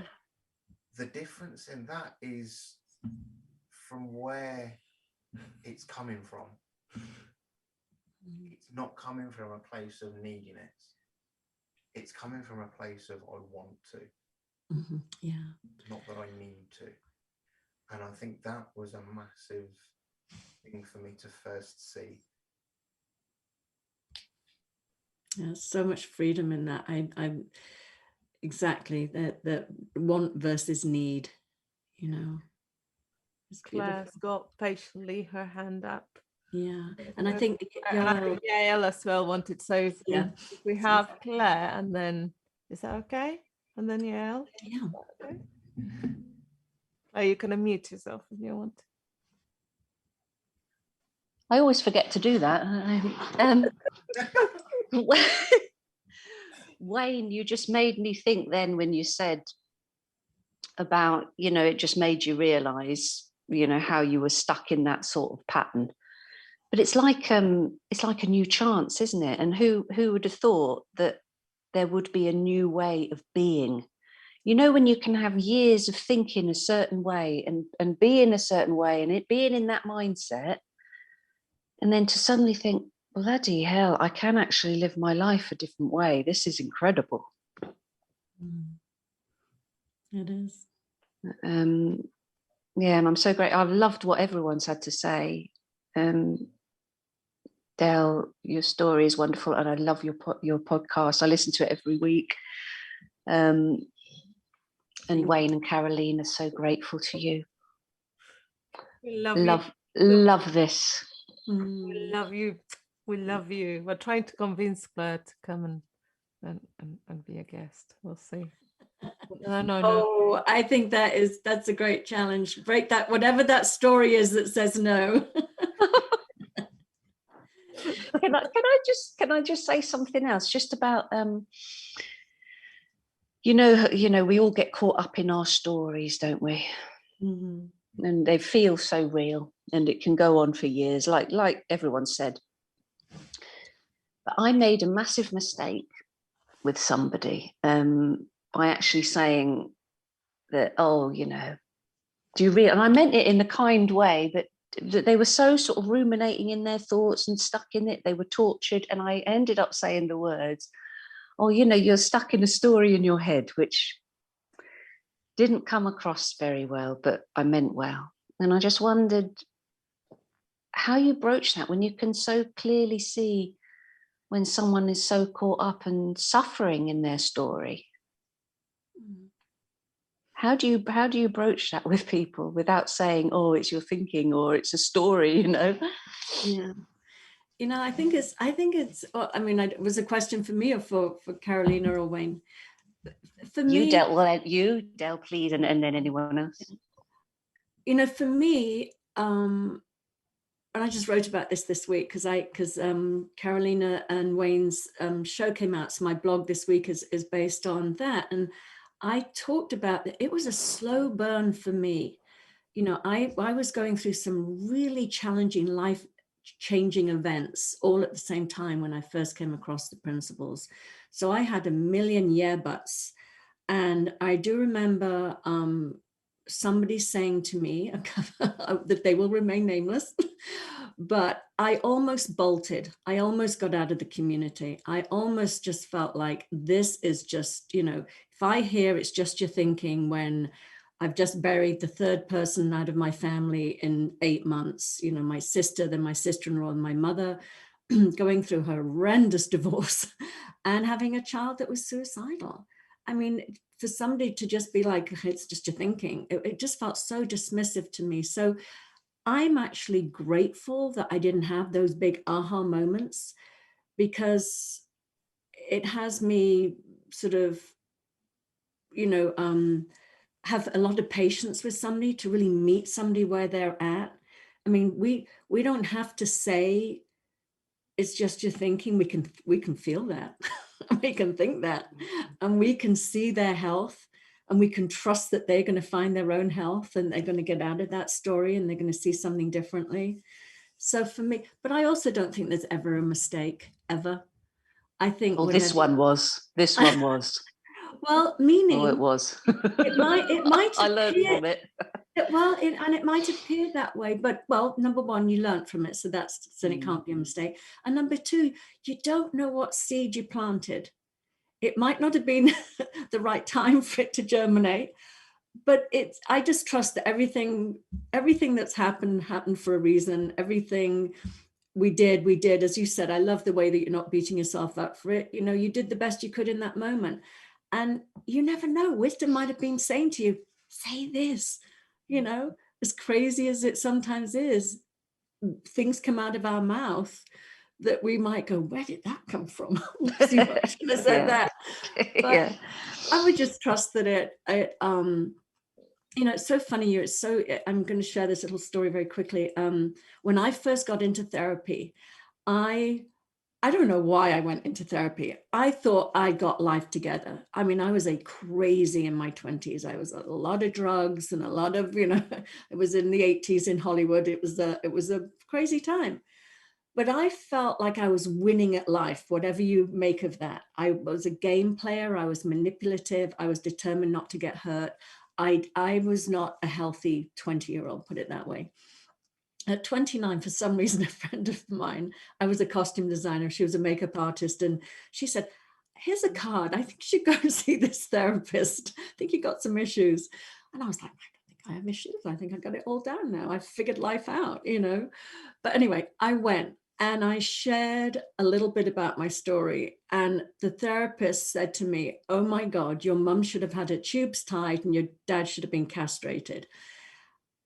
the difference in that is from where it's coming from. It's not coming from a place of neediness. It's coming from a place of I want to. Yeah. Not that I need to. And I think that was a massive thing for me to first see. Yeah, so much freedom in that. I exactly that want versus need, you know. It's Claire's got patiently her hand up. Yeah, and I think Yael as well wanted. So if we have Claire, and then is that okay? And then Yael. Yeah. Okay. Oh, you can unmute yourself if you want. I always forget to do that. Wayne, you just made me think then when you said about, you know, it just made you realize, you know, how you were stuck in that sort of pattern. But it's like a new chance, isn't it? And who would have thought that there would be a new way of being? You know, when you can have years of thinking a certain way and be in a certain way and it being in that mindset, and then to suddenly think, bloody hell, I can actually live my life a different way. This is incredible. It is. Yeah, and I'm so great. I've loved what everyone's had to say. Del, your story is wonderful, and I love your podcast. I listen to it every week. And Wayne and Caroline are so grateful to you. We love this. We love you. We love you. We're trying to convince Claire to come and be a guest. We'll see. No. Oh, I think that's a great challenge. Break that, whatever that story is that says no. Can I just say something else just about you know we all get caught up in our stories, don't we? And they feel so real, and it can go on for years, like everyone said. But I made a massive mistake with somebody by actually saying that, oh, you know, do you really? And I meant it in a kind way, that they were so sort of ruminating in their thoughts and stuck in it. They were tortured. And I ended up saying the words, oh, you know, you're stuck in a story in your head, which didn't come across very well, but I meant well. And I just wondered how you broach that when you can so clearly see when someone is so caught up and suffering in their story. How do you broach that with people without saying, oh, it's your thinking or it's a story, you know? Yeah. You know, I think it's, I mean, it was a question for me or for Carolina or Wayne. For me, you, Del, please, and then anyone else. You know, for me, and I just wrote about this week because Carolina and Wayne's show came out. So my blog this week is based on that. And I talked about that. It was a slow burn for me. You know, I was going through some really challenging life-changing events all at the same time when I first came across the principles. So I had a million yeah buts. And I do remember somebody saying to me that they will remain nameless, but I almost bolted. I almost got out of the community. I almost just felt like this is just, you know, if I hear it's just your thinking when I've just buried the third person out of my family in 8 months, you know, my sister, then my sister-in-law and my mother, going through a horrendous divorce and having a child that was suicidal. I mean, for somebody to just be like, it's just your thinking, it just felt so dismissive to me. So I'm actually grateful that I didn't have those big aha moments, because it has me sort of, you know, have a lot of patience with somebody to really meet somebody where they're at. I mean, we don't have to say it's just your thinking. We can feel that. We can think that, and we can see their health, and we can trust that they're going to find their own health, and they're going to get out of that story, and they're going to see something differently. So for me, but I also don't think there's ever a mistake, ever. I think Well, this one was. well, meaning Oh, it was. it might I learned appear, from it. and it might appear that way, but well, number one, you learned from it, so it can't be a mistake. And number two, you don't know what seed you planted. It might not have been the right time for it to germinate, but I just trust that everything that's happened for a reason. Everything we did, as you said. I love the way that you're not beating yourself up for it. You know, you did the best you could in that moment. And you never know, wisdom might have been saying to you, say this, you know, as crazy as it sometimes is, things come out of our mouth that we might go, where did that come from? I should have said that. But Yeah. I would just trust that you know, it's so funny. I'm going to share this little story very quickly. When I first got into therapy, I don't know why I went into therapy. I thought I got life together. I mean, I was a crazy in my 20s. I was a lot of drugs and a lot of, you know, it was in the 80s in Hollywood. It was a crazy time. But I felt like I was winning at life, whatever you make of that. I was a game player. I was manipulative. I was determined not to get hurt. I was not a healthy 20-year-old, put it that way. At 29, for some reason, a friend of mine, I was a costume designer, she was a makeup artist, and she said, here's a card. I think you should go and see this therapist. I think you got some issues. And I was like, I don't think I have issues. I think I got it all down now. I've figured life out, you know. But anyway, I went and I shared a little bit about my story. And the therapist said to me, oh my God, your mum should have had her tubes tied and your dad should have been castrated.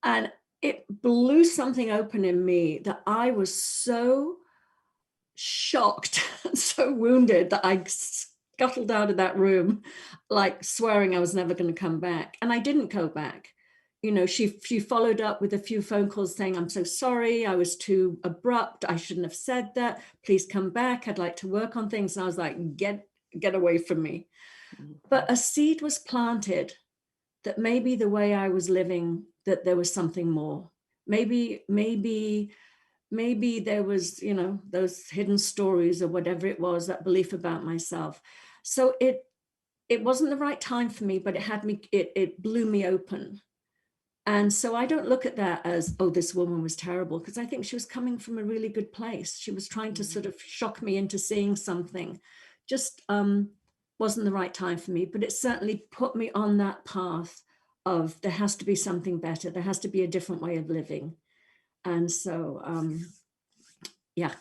And it blew something open in me that I was so shocked and so wounded that I scuttled out of that room, like swearing I was never going to come back. And I didn't go back. You know, she followed up with a few phone calls saying, I'm so sorry, I was too abrupt. I shouldn't have said that. Please come back. I'd like to work on things. And I was like, get away from me. But a seed was planted that maybe the way I was living, that there was something more. Maybe there was, you know, those hidden stories or whatever it was, that belief about myself. So it wasn't the right time for me, but it blew me open. And so I don't look at that as, oh, this woman was terrible, because I think she was coming from a really good place. She was trying to sort of shock me into seeing something. Just wasn't the right time for me, but it certainly put me on that path of there has to be something better. There has to be a different way of living. And so, yeah,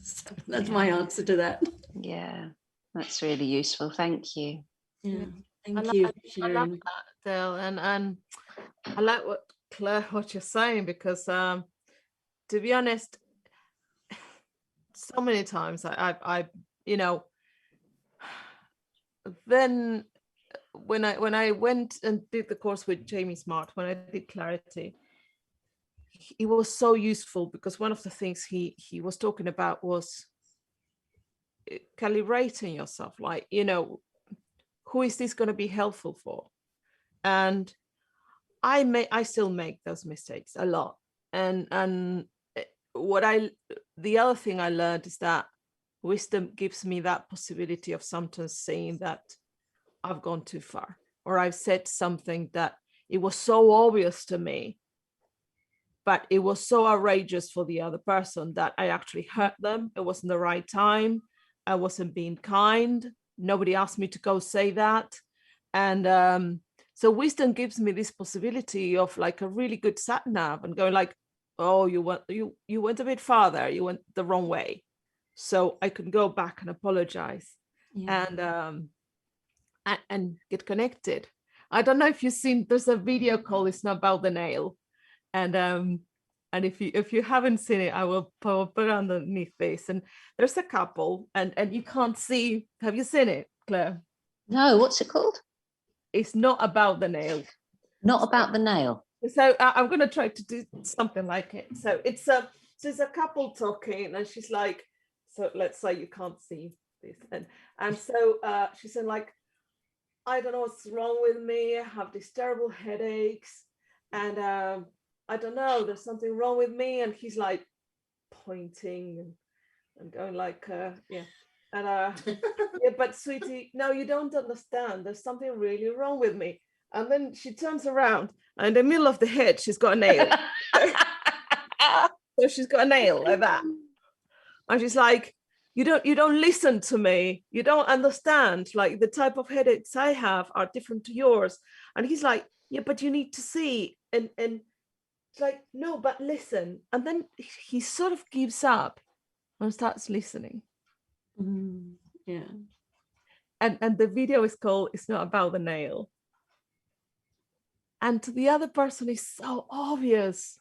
so that's my answer to that. Yeah, that's really useful. Thank you. Yeah, thank you for I love sharing. that, Del, and I like what you're saying, because to be honest, so many times I you know, then when I went and did the course with Jamie Smart, when I did Clarity, it was so useful, because one of the things he was talking about was calibrating yourself, like, you know, who is this going to be helpful for? And I still make those mistakes a lot. And the other thing I learned is that wisdom gives me that possibility of sometimes saying that I've gone too far, or I've said something that it was so obvious to me, but it was so outrageous for the other person that I actually hurt them. It wasn't the right time. I wasn't being kind. Nobody asked me to go say that. And So wisdom gives me this possibility of like a really good sat nav and going like, oh, you went a bit farther, you went the wrong way. So I can go back and apologize. Yeah. And get connected. I don't know if you've seen, there's a video called It's Not About the Nail. And if you haven't seen it, I will put it underneath this. And there's a couple and you can't see, have you seen it, Claire? No, what's it called? It's Not About the Nail. Not About the Nail. So I'm going to try to do something like it. So it's a couple talking and she's like, so let's say you can't see this. And so she said like, I don't know what's wrong with me. I have these terrible headaches and I don't know, there's something wrong with me. And he's like pointing and going like, yeah. And yeah, but sweetie, no, you don't understand. There's something really wrong with me. And then she turns around and in the middle of the head, she's got a nail. So she's got a nail like that. And she's like, you don't listen to me. You don't understand. Like the type of headaches I have are different to yours. And he's like, yeah, but you need to see. And it's like, no, but listen. And then he sort of gives up and starts listening. Yeah. And the video is called It's Not About the Nail. And to the other person is so obvious,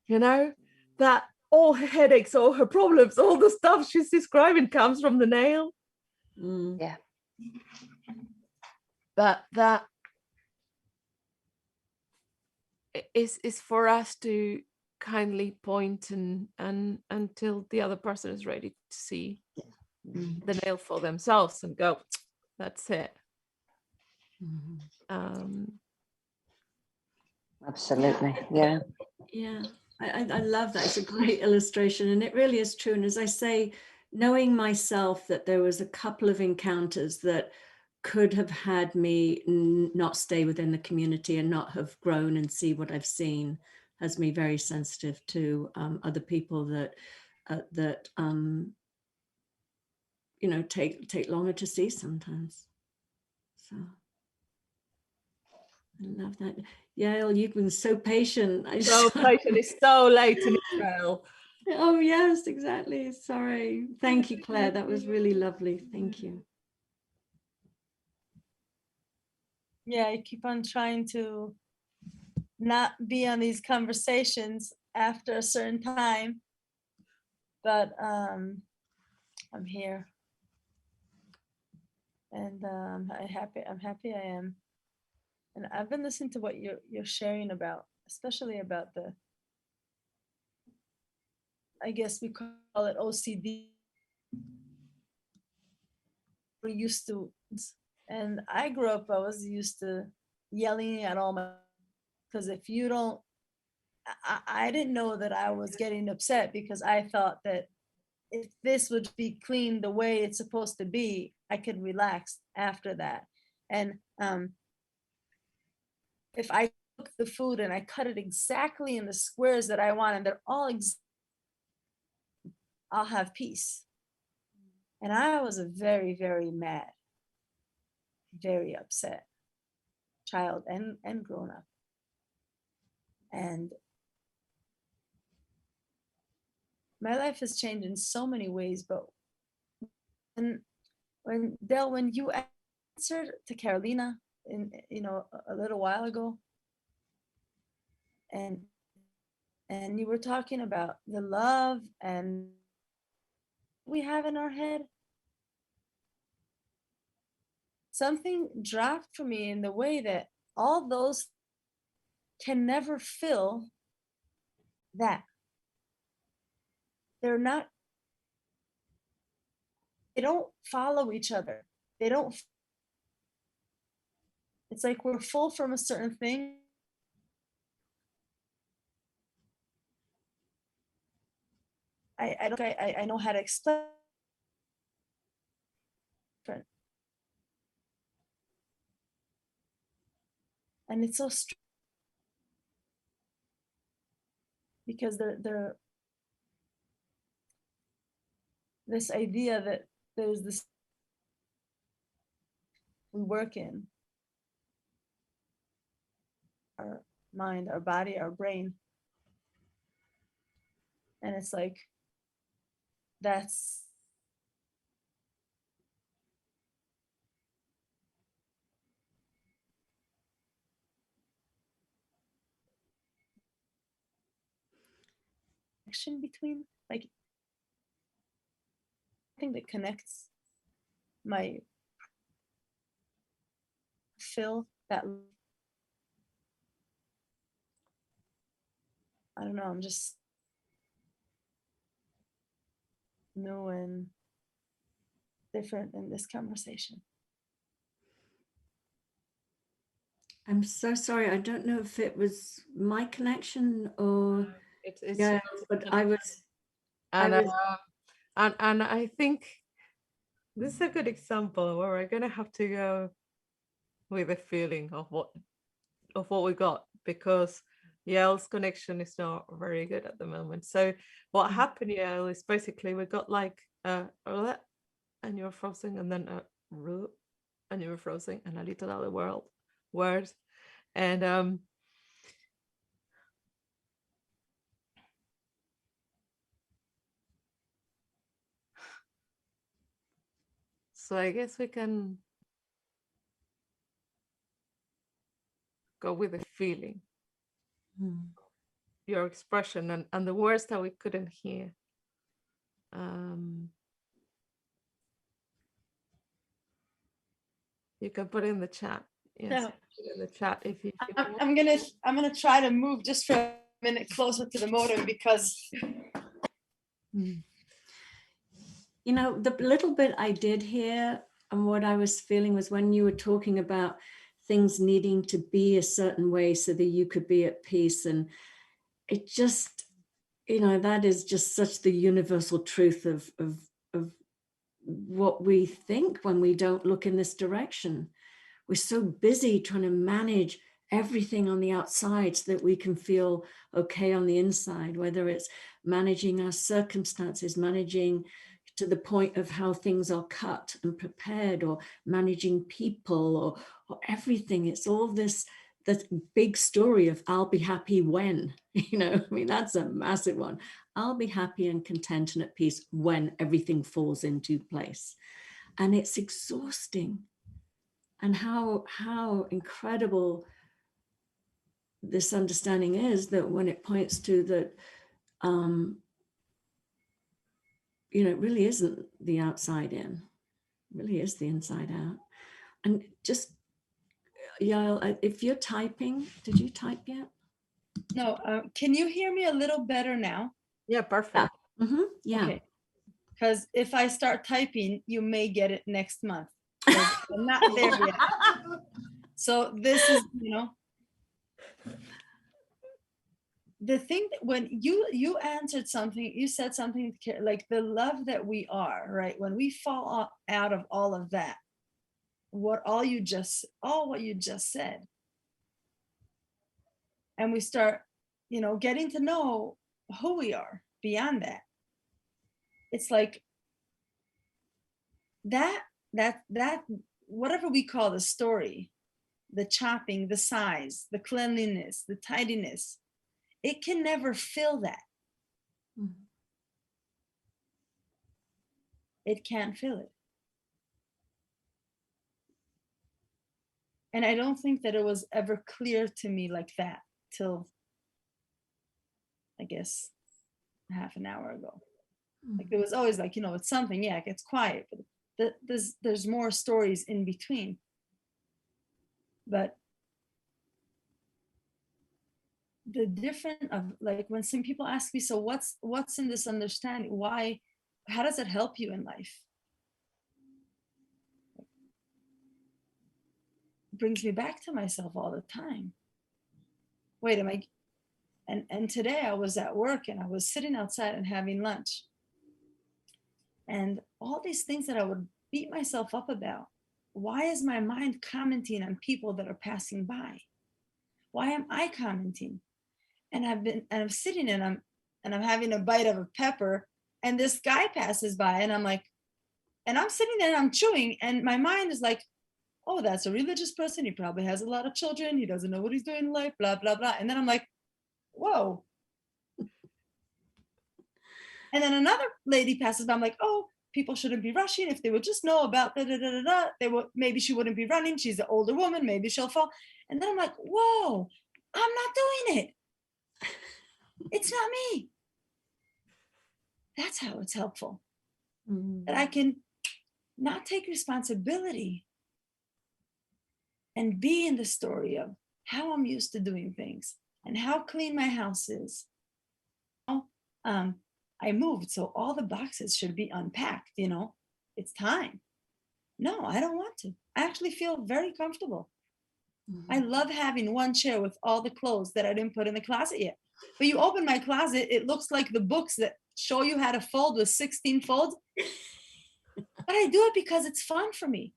you know, that all her headaches, all her problems, all the stuff she's describing comes from the nail. Yeah. But that is for us to kindly point and until the other person is ready to see the nail for themselves and go, that's it. Absolutely. Yeah. Yeah, I love that. It's a great illustration, and it really is true. And as I say, knowing myself that there was a couple of encounters that could have had me not stay within the community and not have grown and see what I've seen has me very sensitive to other people that you know, take longer to see sometimes. So I love that. Yael, you've been so patient. So patient. It's so late in Israel. Oh, yes, exactly. Sorry. Thank you, Claire. That was really lovely. Thank you. Yeah, I keep on trying to not be on these conversations after a certain time, but I'm here. And I'm happy I am. And I've been listening to what you're sharing about, especially about the, I guess we call it OCD. We're used to, and I grew up, I was used to yelling at all my, because if you don't, I didn't know that I was getting upset because I thought that if this would be clean the way it's supposed to be, I could relax after that. And if I cook the food and I cut it exactly in the squares that I want, and they're all I'll have peace. And I was a very, very mad, very upset child and grown up. And my life has changed in so many ways, but when Del, when you answered to Carolina in, you know, a little while ago, and you were talking about the love and we have in our head, something dropped for me in the way that all those can never fill that. They're not, they don't follow each other. They don't, it's like we're full from a certain thing. I know how to explain. And it's so strange because they're this idea that there's this we work in, our mind, our body, our brain. And it's like, that's connection between, like, thing that connects my fill that, I don't know, I'm just new and different in this conversation. I'm so sorry. I don't know if it was my connection or It's yeah, but I was. and I was and I think this is a good example where we're gonna have to go with a feeling of what we got, because Yael's connection is not very good at the moment. So what happened, Yael, is basically we got like and you were frozen, and then and you were frozen, and a little other word, and so I guess we can go with the feeling, your expression, and the words that we couldn't hear. You can put it in the chat. Yes, Yeah. put it in the chat if you. I'm gonna try to move just for a minute closer to the modem, because you know, the little bit I did hear and what I was feeling was when you were talking about things needing to be a certain way so that you could be at peace. And it just, you know, that is just such the universal truth of what we think when we don't look in this direction. We're so busy trying to manage everything on the outside so that we can feel okay on the inside, whether it's managing our circumstances, managing to the point of how things are cut and prepared, or managing people, or everything. It's all this big story of I'll be happy when, you know, I mean, that's a massive one. I'll be happy and content and at peace when everything falls into place. And it's exhausting. And how incredible this understanding is that when it points to that, you know, it really isn't the outside in, it really is the inside out. And just, Yael, if you're typing, did you type yet? no, can you hear me a little better now? Yeah, perfect. Yeah. Okay. Because if I start typing, you may get it next month. I'm not there yet. So this is, you know, the thing that when you answered something, you said something like the love that we are, right? When we fall out of all of that, what you just said, and we start, you know, getting to know who we are beyond that. It's like that whatever we call the story, the chopping, the size, the cleanliness, the tidiness, it can never fill that. It can't fill it. And I don't think that it was ever clear to me like that till, I guess, half an hour ago. Like it was always like, you know, it's something, yeah, it gets quiet, but there's more stories in between. But the difference of, like, when some people ask me, so what's in this understanding? Why, how does it help you in life? It brings me back to myself all the time. Wait, and today I was at work and I was sitting outside and having lunch. And all these things that I would beat myself up about. Why is my mind commenting on people that are passing by? Why am I commenting? And I'm sitting and I'm having a bite of a pepper, and this guy passes by, and I'm like, and I'm sitting there and I'm chewing, and my mind is like, oh, that's a religious person. He probably has a lot of children. He doesn't know what he's doing in life, blah, blah, blah. And then I'm like, whoa. And then another lady passes by. I'm like, oh, people shouldn't be rushing. If they would just know about da da da da da, they would, maybe she wouldn't be running. She's an older woman. Maybe she'll fall. And then I'm like, whoa, I'm not doing it. It's not me. That's how it's helpful. That I can not take responsibility and be in the story of how I'm used to doing things and how clean my house is. I moved, so all the boxes should be unpacked, you know, it's time. No, I don't want to. I actually feel very comfortable. I love having one chair with all the clothes that I didn't put in the closet yet. But you open my closet, it looks like the books that show you how to fold with 16 folds. But I do it because it's fun for me.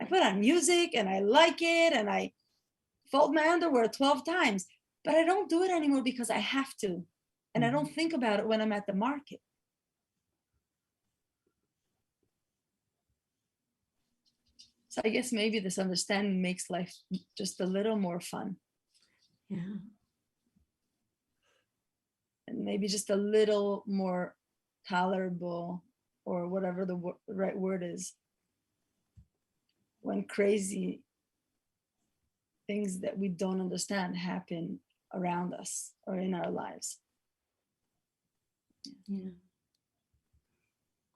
I put on music and I like it and I fold my underwear 12 times, but I don't do it anymore because I have to. And I don't think about it when I'm at the market. So I guess maybe this understanding makes life just a little more fun. Yeah. And maybe just a little more tolerable, or whatever the right word is, when crazy things that we don't understand happen around us or in our lives. Yeah.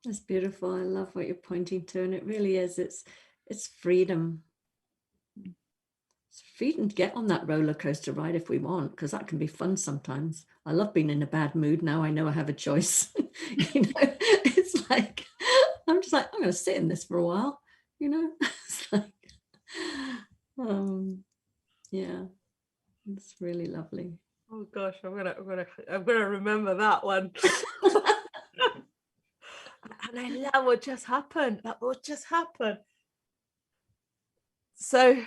That's beautiful. I love what you're pointing to. And it really is, it's freedom. It's freedom to get on that roller coaster ride if we want, because that can be fun sometimes. I love being in a bad mood. Now I know I have a choice. You know, it's like, I'm just like, I'm going to sit in this for a while, you know. It's like, yeah, it's really lovely. Oh gosh, I'm gonna remember that one. And I love what just happened. That what just happened. So,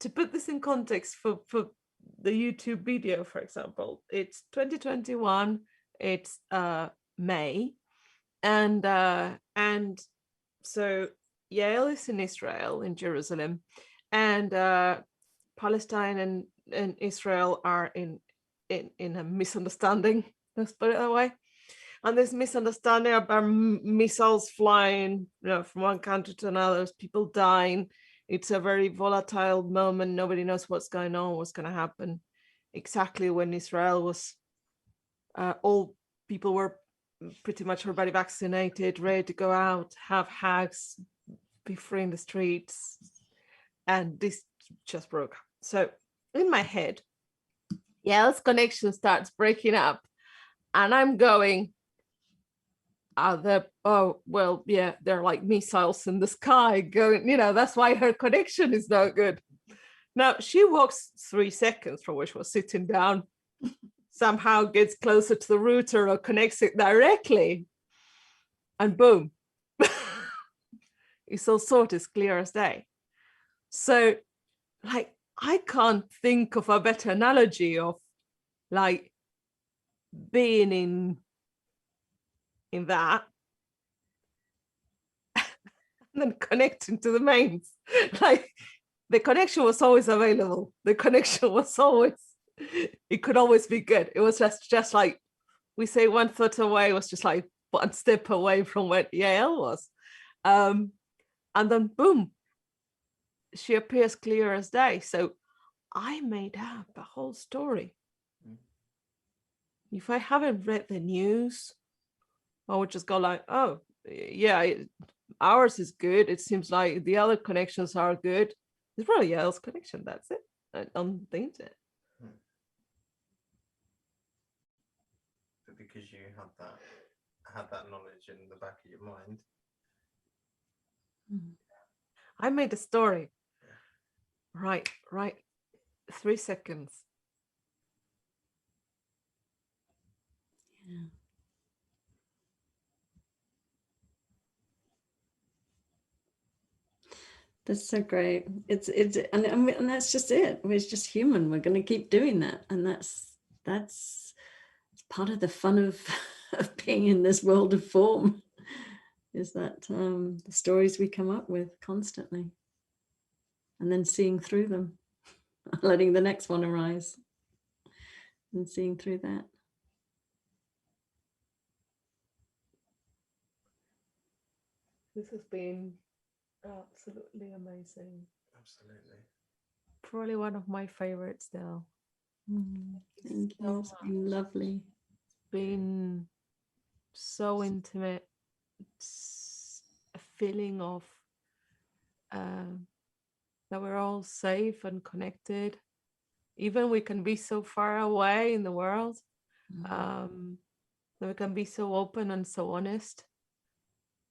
to put this in context for the YouTube video, for example, it's 2021. It's May, and so Yale is in Israel, in Jerusalem, and Palestine and Israel are in a misunderstanding. Let's put it that way. And this misunderstanding about missiles flying, you know, from one country to another, people dying. It's a very volatile moment. Nobody knows what's going on, what's going to happen. Exactly when Israel was, all people were pretty much everybody vaccinated, ready to go out, have hugs, be free in the streets. And this just broke. So in my head, Yale's connection starts breaking up. And I'm going, there are like missiles in the sky going, you know, that's why her connection is not good. Now she walks 3 seconds from where she was sitting down, somehow gets closer to the router or connects it directly, and boom, it's all sorted, as clear as day. So like, I can't think of a better analogy of like being in that and then connecting to the mains. Like, the connection was always available. The connection was always, it could always be good. It was just like, we say one foot away, it was just like one step away from where Yale was. And then boom, she appears clear as day. So I made up a whole story. If I haven't read the news, I would just go like, oh, yeah, ours is good. It seems like the other connections are good. It's probably Yale's connection. That's it on the internet. But because you had that knowledge in the back of your mind, I made a story. Right. 3 seconds. Yeah. That's so great. It's and that's just it. It's just human. We're going to keep doing that, and that's part of the fun of being in this world of form. Is that the stories we come up with constantly. and then seeing through them, letting the next one arise and seeing through that. This has been absolutely amazing. Absolutely. Probably one of my favorites now. Thank you. It's been lovely. Been so intimate. It's a feeling of that we're all safe and connected. Even we can be so far away in the world, that we can be so open and so honest.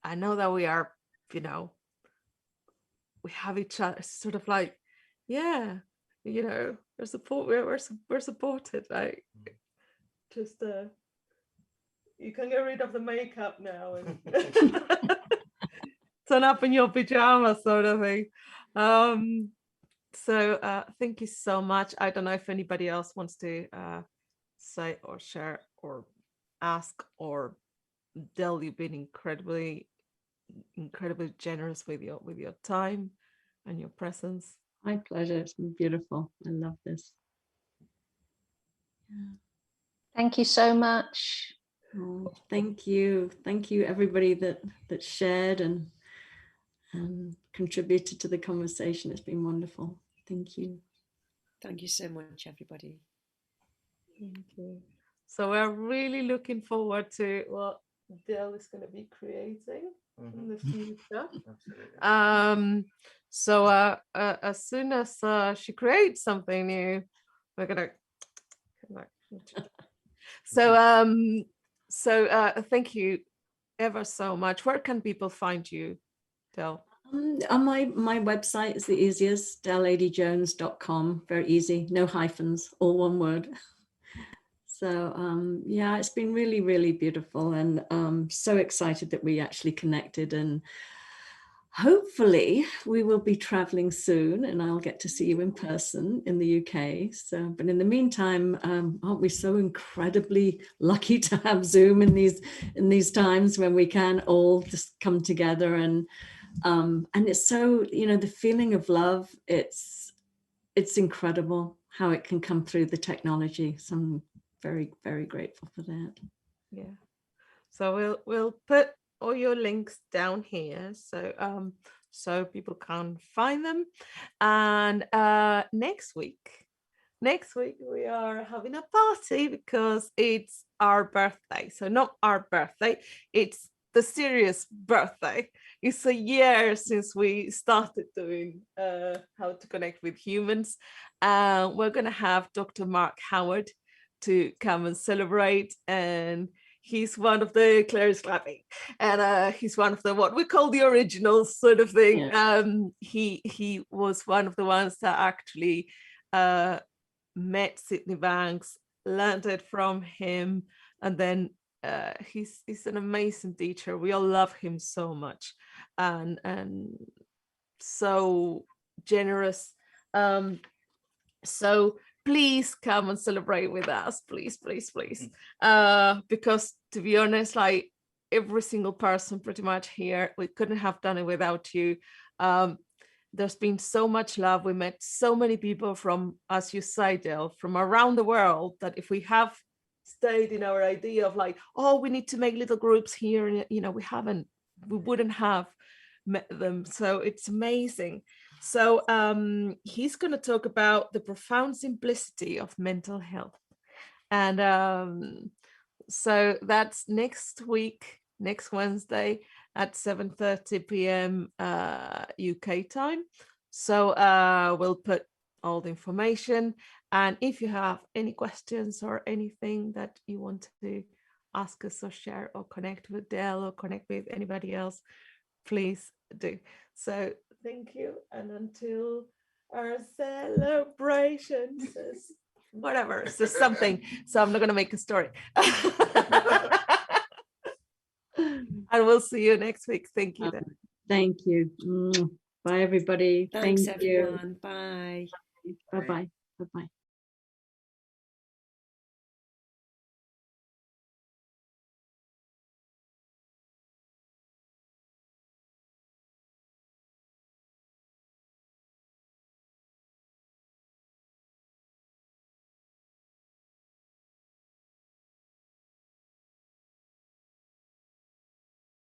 I know that we are, we have each other, sort of like, yeah, we're we're supported. Like, just you can get rid of the makeup now and turn up in your pajamas, sort of thing. So thank you so much. I don't know if anybody else wants to say or share or ask, or Del, you've been incredibly generous with your time and your presence. My pleasure. It's been beautiful. I love this. Thank you so much. Oh, thank you everybody that shared and contributed to the conversation. It's been wonderful. Thank you. Thank you so much, everybody. Thank you. So we're really looking forward to what Del is going to be creating in the future. Absolutely. So as soon as she creates something new, we're gonna. So thank you ever so much. Where can people find you, Del? On my website is the easiest, Adey-Jones.com. Very easy, no hyphens, all one word. So yeah, it's been really, really beautiful, and so excited that we actually connected, and hopefully we will be traveling soon and I'll get to see you in person in the UK. So, but in the meantime, aren't we so incredibly lucky to have Zoom in these times when we can all just come together, and it's so, the feeling of love, it's incredible how it can come through the technology. So I'm very, very grateful for that. Yeah. So we'll put all your links down here, so people can find them. And next week we are having a party because it's our birthday. So not our birthday, it's the serious birthday. It's a year since we started doing How to Connect with Humans. We're gonna have Dr. Mark Howard to come and celebrate, and he's one of the Claire's clapping, and he's one of the what we call the originals, sort of thing. Yeah. He was one of the ones that actually met Sydney Banks, learned it from him, and then he's an amazing teacher. We all love him so much, and so generous. So please come and celebrate with us, please, because to be honest, like every single person pretty much here, we couldn't have done it without you. There's been so much love. We met so many people from, as you say, Del, from around the world, that if we have stayed in our idea of like, oh, we need to make little groups here, and we wouldn't have met them. So it's amazing. So he's going to talk about the profound simplicity of mental health. And so that's next week, next Wednesday at 7:30 p.m. UK time. So we'll put all the information. And if you have any questions or anything that you want to ask us or share or connect with Del or connect with anybody else, please do. So thank you, and until our celebrations, whatever, it's just something. So I'm not gonna make a story. And we'll see you next week. Thank you. Thank you. Bye, everybody. Thanks, Thank you. everyone. Bye. Bye-bye. Bye-bye.